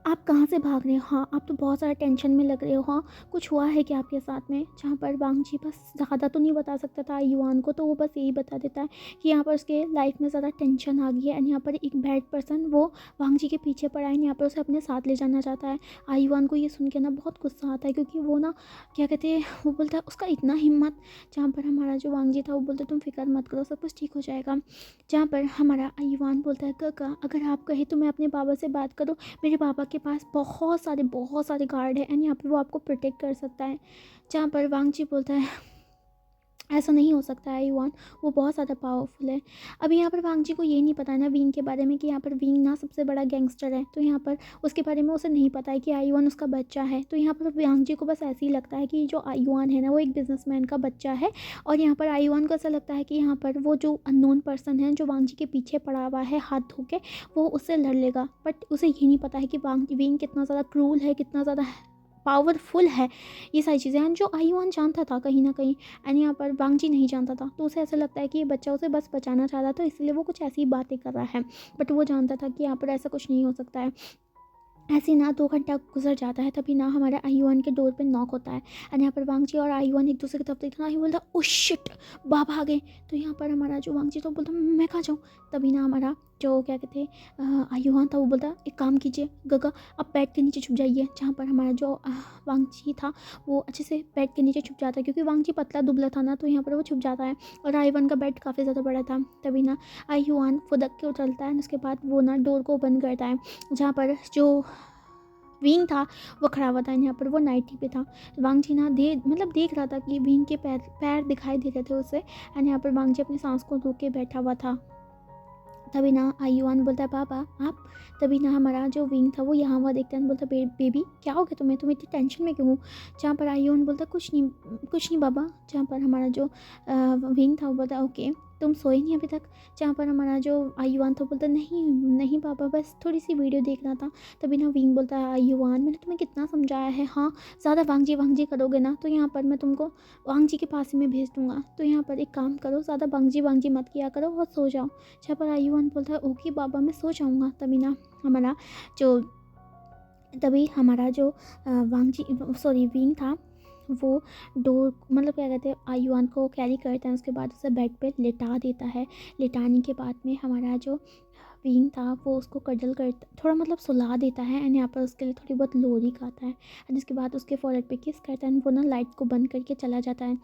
आप कहाँ से भाग रहे हो? हाँ आप तो बहुत ज़्यादा टेंशन में लग रहे हो, हाँ कुछ हुआ है क्या आपके साथ में? जहाँ पर वांग जी बस ज़्यादा तो नहीं बता सकता था आयुआन को, तो वो बस यही बता देता है कि यहाँ पर उसके लाइफ में ज़्यादा टेंशन आ गई है एंड यहाँ पर एक बैड पर्सन वो वांग जी के पीछे पड़ा है, यहाँ पर उसे अपने साथ ले जाना चाहता है। आयुआन को ये सुन के ना बहुत गुस्सा आता है, क्योंकि वो ना क्या कहते हैं, वो बोलता है उसका इतना हिम्मत। जहाँ पर हमारा जो वांग जी था वो बोलता है, तुम फिक्र मत करो, सब कुछ ठीक हो जाएगा। जहाँ पर हमारा आयुआन बोलता है, काका अगर आप कहे तो मैं अपने बाबा से बात करूँ, मेरे पापा के पास बहुत सारे गार्ड हैं एंड यहाँ पर वो आपको प्रोटेक्ट कर सकता है। जहाँ पर वांग जी बोलता है, ऐसा नहीं हो सकता है आयुआन, वो बहुत ज़्यादा पावरफुल है। अभी यहाँ पर वांग जी को ये नहीं पता है ना विंग के बारे में, कि यहाँ पर विंग ना सबसे बड़ा गैंगस्टर है, तो यहाँ पर उसके बारे में उसे नहीं पता है कि आयुआन उसका बच्चा है। तो यहाँ पर वांग जी को बस ऐसे ही लगता है कि जो आयुआन है ना, वो एक बिजनेसमैन का बच्चा है और यहाँ पर आयुआन को ऐसा लगता है कि यहाँ पर वो जो अननोन पर्सन है जो वांग जी के पीछे पड़ा हुआ है हाथ धो के, वो उससे लड़ लेगा। बट उसे ये नहीं पता है कि विंग कितना ज़्यादा क्रूल है, कितना ज़्यादा पावरफुल है। ये सारी चीज़ें हैं जो आयुआन जानता था कहीं ना कहीं एंड यहाँ पर वांग जी नहीं जानता था। तो उसे ऐसा लगता है कि ये बच्चा उसे बस बचाना चाह रहा था, इसलिए वो कुछ ऐसी बातें कर रहा है। बट वो जानता था कि यहाँ पर ऐसा कुछ नहीं हो सकता है। ऐसे ना 2 घंटा गुजर जाता है, तभी ना हमारे आयुआन के डोर पे नॉक होता है एंड यहाँ पर वांग जी और आयुआन एक दूसरे की तरफ देखते हैं। आयुआन बोलता ओ शिट, बाबा आ गए। तो यहाँ पर हमारा जो वांग जी तो बोलता मैं कहाँ जाऊँ। तभी ना हमारा जो क्या कहते हैं आयुवान था वो बोलता एक काम कीजिए गगा, आप बेड के नीचे छुप जाइए। जहाँ पर हमारा जो वांगची था वो अच्छे से बेड के नीचे छुप जाता है, क्योंकि वांगची पतला दुबला था ना, तो यहाँ पर वो छुप जाता है। और आयुवान का बेड काफ़ी ज़्यादा बड़ा था। तभी ना आयुवान फुदक के उछलता है, उसके बाद वो ना डोर को बंद करता है। जहाँ पर जो विंग था वो खड़ा हुआ था, यहाँ पर वो नाइटी पे था। वांगजी ना देख रहा था कि विंग के पैर पैर दिखाई दे रहे थे उसे, एंड यहाँ पर वांगजी अपनी सांस को रोक के बैठा हुआ था। तभी ना आयुआन बोलता है पापा आप। तभी ना हमारा जो विंग था वो यहाँ हुआ देखता है, बोलता बेबी क्या हो गया तुम्हें, तुम इतनी टेंशन में क्यों हो। जहाँ पर आयुआन बोलता कुछ नहीं बाबा। जहाँ पर हमारा जो विंग था वो बोलता ओके तुम सोए नहीं अभी तक। जहाँ पर हमारा जो आयुआन था बोलता नहीं नहीं पापा, बस थोड़ी सी वीडियो देख रहा था। तभी ना विंग बोलता है आयुआन मैंने तुम्हें कितना समझाया है, हाँ ज़्यादा वांगजी करोगे ना तो यहाँ पर मैं तुमको वांगजी के पास ही में भेज दूँगा। तो यहाँ पर एक काम करो, ज़्यादा वांगजी मत किया करो और सो जाओ। जहाँ पर आयुआन बोलता है ओके बाबा मैं सो जाऊँगा। तभी हमारा जो विंग था वो डोर क्या कहते हैं आयुआन को कैरी करता है, उसके बाद उसे बेड पे लिटा देता है। लिटाने के बाद में हमारा जो विंग था वो उसको कडल करता, थोड़ा सुला देता है, एंड यहाँ पर उसके लिए थोड़ी बहुत लोरी गाता है, एंड उसके बाद उसके फॉरहेड पे किस करता है, एंड वो ना लाइट को बंद करके चला जाता है।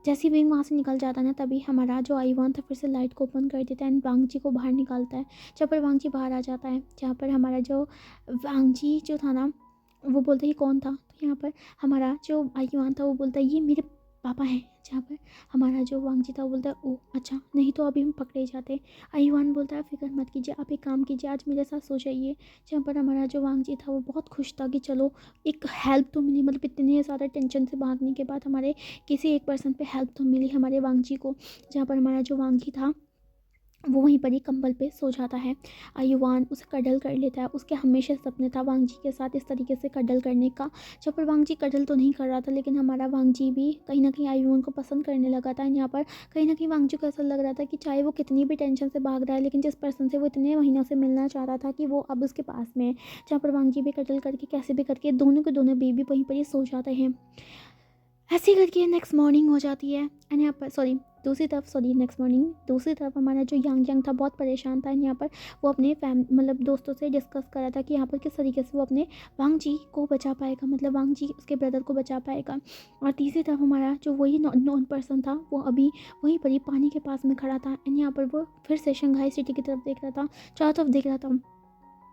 जैसे ही विंग वहाँ से निकल जाता है ना, तभी हमारा जो आयुआन था फिर से लाइट को ओपन कर देता है एंड वांगजी को बाहर निकालता है। जहाँ पर वांगजी बाहर आ जाता है, जहाँ पर हमारा जो वांगजी जो था ना वो बोलता है ये कौन था। तो यहाँ पर हमारा जो आयुआन था वो बोलता है ये मेरे पापा हैं। जहाँ पर हमारा जो वांगजी था वो बोलता है ओ अच्छा, नहीं तो अभी हम पकड़े जाते। आयुआन बोलता है फिक्र मत कीजिए, आप एक काम कीजिए आज मेरे साथ सो जाइए। जहाँ पर हमारा जो वांगजी था वो बहुत खुश था कि चलो एक हेल्प तो मिली, इतने ज़्यादा टेंशन से भागने के बाद हमारे किसी एक पर्सन पे हेल्प तो मिली हमारे वांगजी को। जहाँ पर हमारा जो वांगजी था वो वहीं पर ही कंबल पे सो जाता है। आयुआन उसे कडल कर लेता है, उसके हमेशा सपने था वांगजी के साथ इस तरीके से कडल करने का। जब पर वांगजी कडल तो नहीं कर रहा था, लेकिन हमारा वांगजी भी कहीं ना कहीं आयुआन को पसंद करने लगा था। यहाँ पर कहीं ना कहीं वांगजी को ऐसा लग रहा था कि चाहे वो कितनी भी टेंशन से भाग रहा है, लेकिन जिस पर्सन से वो इतने महीनों से मिलना चाह रहा था कि वो अब उसके पास में है। जहाँ पर वांगजी भी कडल करके कैसे भी करके दोनों के दोनों बेबी वहीं पर ही सो जाते हैं। ऐसे करके नेक्स्ट मॉर्निंग हो जाती है, एंड यहाँ पर नेक्स्ट मॉर्निंग दूसरी तरफ हमारा जो यंग था बहुत परेशान था। यहाँ पर वो अपने दोस्तों से डिस्कस कर रहा था कि यहाँ पर किस तरीके से वो अपने वांगजी को बचा पाएगा, वांगजी उसके ब्रदर को बचा पाएगा। और तीसरी तरफ हमारा जो वही नॉन पर्सन था वो अभी वहीं पर ही पानी के पास में खड़ा था, एंड यहाँ पर वो फिर से शंघाई सिटी की तरफ देख रहा था, चारों तरफ देख रहा था।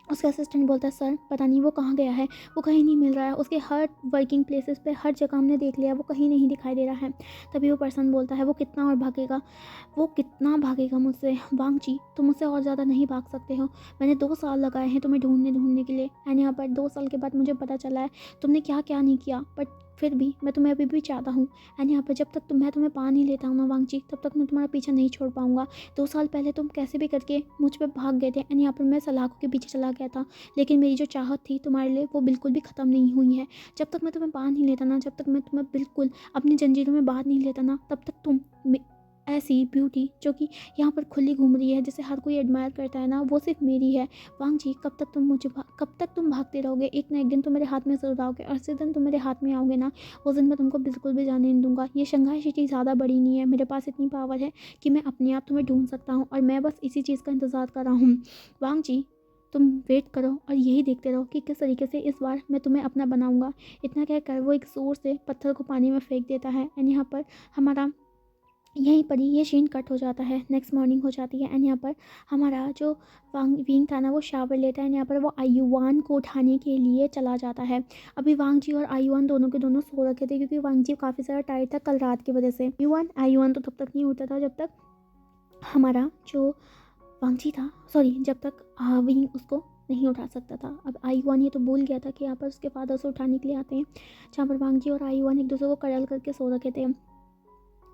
उसका असिस्टेंट बोलता है सर पता नहीं वो कहाँ गया है, वो कहीं नहीं मिल रहा है, उसके हर वर्किंग प्लेसेस पे हर जगह हमने देख लिया, वो कहीं नहीं दिखाई दे रहा है। तभी वो पर्सन बोलता है वो कितना भागेगा मुझसे, वांगजी तुम मुझसे और ज़्यादा नहीं भाग सकते हो, मैंने 2 साल लगाए हैं तुम्हें ढूंढने के लिए, एंड यहाँ पर 2 साल के बाद मुझे पता चला है तुमने क्या क्या नहीं किया, बट फिर भी मैं तुम्हें अभी भी चाहता हूँ। एंड यहाँ पर जब तक मैं तुम्हें पा नहीं लेता हूँ ना वांगजी, तब तक मैं तुम्हारा पीछा नहीं छोड़ पाऊँगा। 2 साल पहले तुम कैसे भी करके मुझ पर भाग गए थे, एंड यहाँ पर मैं सलाखों के पीछे चला गया था, लेकिन मेरी जो चाहत थी तुम्हारे लिए वो बिल्कुल भी ख़त्म नहीं हुई है। जब तक मैं तुम्हें पा नहीं लेता ना, जब तक मैं तुम्हें बिल्कुल अपनी जंजीरों में बांध नहीं लेता ना, तब तक तुम ऐसी ब्यूटी जो कि यहाँ पर खुली घूम रही है, जिसे हर कोई एडमायर करता है ना, वो सिर्फ मेरी है। वांगजी कब तक तुम भागते रहोगे, एक ना एक दिन तुम मेरे हाथ में ज़रूर आओगे, और जिस दिन तुम मेरे हाथ में आओगे ना, उस दिन मैं तुमको बिल्कुल भी जाने नहीं दूंगा। ये शंघाई सिटी ज़्यादा बड़ी नहीं है, मेरे पास इतनी पावर है कि मैं अपने आप तुम्हें ढूंढ सकता हूँ, और मैं बस इसी चीज़ का इंतज़ार कर रहा हूँ। वांगजी तुम वेट करो और यही देखते रहो कि किस तरीके से इस बार मैं तुम्हें अपना बनाऊंगा। इतना कहकर वो एक जोर से पत्थर को पानी में फेंक देता है, एंड यहाँ पर हमारा यहीं पर ही ये सीन कट हो जाता है। नेक्स्ट मॉर्निंग हो जाती है, एंड यहाँ पर हमारा जो विंग था ना वो शावर लेता है, एंड यहाँ पर वो आयुआन को उठाने के लिए चला जाता है। अभी वांगजी और आयुआन दोनों के दोनों सो रखे थे, क्योंकि वांगजी काफ़ी सारा टायर्ड था कल रात की वजह से। आयुआन तो तब तक नहीं उठता था जब तक हमारा जो वांगजी था, जब तक विंग उसको नहीं उठा सकता था। अब आयुआन ये तो भूल गया था कि यहाँ पर उसके फादर से उठाने के लिए आते हैं। जहाँ पर वांगजी और आयुआन एक दूसरे को कडल करके सो रखे थे।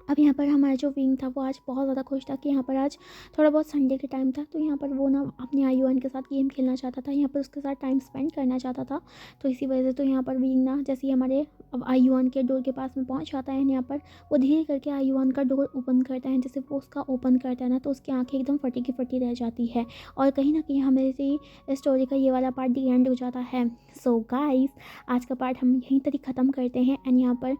अब यहाँ पर हमारा जो विंग था वो आज बहुत ज़्यादा खुश था कि यहाँ पर आज थोड़ा बहुत संडे के टाइम था, तो यहाँ पर वो ना अपने आयुआन के साथ गेम खेलना चाहता था, यहाँ पर उसके साथ टाइम स्पेंड करना चाहता था। तो इसी वजह से तो यहाँ पर विंग ना जैसे ही हमारे अब आयुआन के डोर के पास में पहुँच जाता है, यहाँ पर वो धीरे करके आयुआन का डोर ओपन करता है। जैसे वो उसका ओपन करता है ना, तो उसकी आँखें एकदम फटी की फटी रह जाती है, और कहीं ना कहीं हमारी स्टोरी का ये वाला पार्ट दी एंड हो जाता है। सो गाइस आज का पार्ट हम यहीं तक ख़त्म करते हैं, एंड यहाँ पर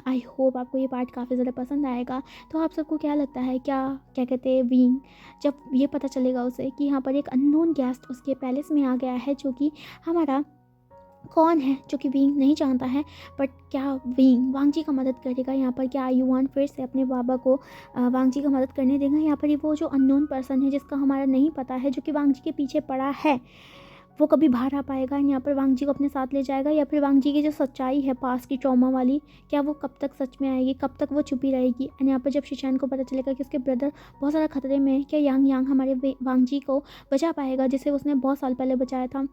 आई होप आपको ये पार्ट काफ़ी ज़्यादा पसंद पसंद आएगा। तो आप सबको क्या लगता है, क्या क्या कहते हैं, विंग जब ये पता चलेगा उसे कि यहाँ पर एक अननोन गेस्ट उसके पैलेस में आ गया है, जो कि हमारा कौन है, जो कि विंग नहीं जानता है, बट क्या विंग वांगजी का मदद करेगा यहाँ पर? क्या युवान फिर से अपने बाबा को वांगजी का मदद करने देगा यहाँ पर? ये वो जो अननोन पर्सन है जिसका हमारा नहीं पता है, जो कि वांगजी के पीछे पड़ा है, वो कभी बाहर आ पाएगा, यहाँ पर वांगजी को अपने साथ ले जाएगा? या फिर वांगजी की जो सच्चाई है पास की ट्रॉमा वाली, क्या वो कब तक सच में आएगी, कब तक वो छुपी रहेगी? एंड यहाँ पर जब शिशैन को पता चलेगा कि उसके ब्रदर बहुत ज़्यादा खतरे में है, क्या यांग यांग हमारे वांगजी को बचा पाएगा जिसे उसने बहुत साल पहले बचाया था?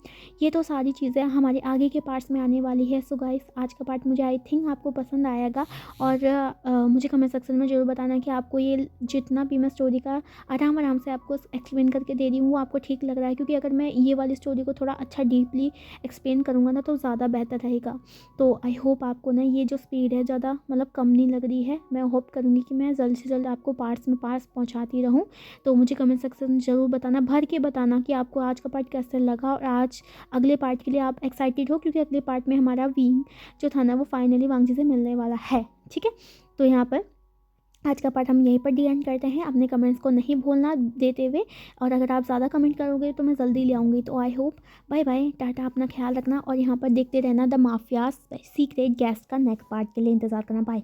ये तो सारी चीज़ें हमारे आगे के पार्ट्स में आने वाली है। सो गाइस, आज का पार्ट मुझे आई थिंक आपको पसंद आएगा, और मुझे कमेंट सेक्शन में ज़रूर बताना कि आपको ये जितना भी मैं स्टोरी का आराम आराम से आपको एक्सप्लेन करके दे रही हूँ वो आपको ठीक लग रहा है, क्योंकि अगर मैं ये वाली स्टोरी को थोड़ा अच्छा डीपली एक्सप्लेन करूँगा ना तो ज़्यादा बेहतर रहेगा। तो आई होप आपको ना ये जो स्पीड है ज़्यादा मतलब कम नहीं लग रही है। मैं होप करूँगी कि मैं जल्द से जल्द आपको पार्ट्स में पार्ट्स पहुँचाती रहूँ। तो मुझे कमेंट सेक्शन में ज़रूर बताना, भर के बताना कि आपको आज का पार्ट कैसे लगा, और आज अगले पार्ट के लिए आप एक्साइटेड हो, क्योंकि अगले पार्ट में हमारा विंग जो था ना वो फाइनली वांगजी से मिलने वाला है। ठीक है, तो यहाँ पर आज का पार्ट हम यहीं पर डी एंड करते हैं। अपने कमेंट्स को नहीं भूलना देते हुए, और अगर आप ज़्यादा कमेंट करोगे तो मैं जल्दी ले आऊँगी। तो I hope, bye bye, tata, अपना ख्याल रखना, और यहाँ पर देखते रहना द माफियाज सीक्रेट गेस्ट का नेक्स्ट पार्ट के लिए इंतज़ार करना। बाय।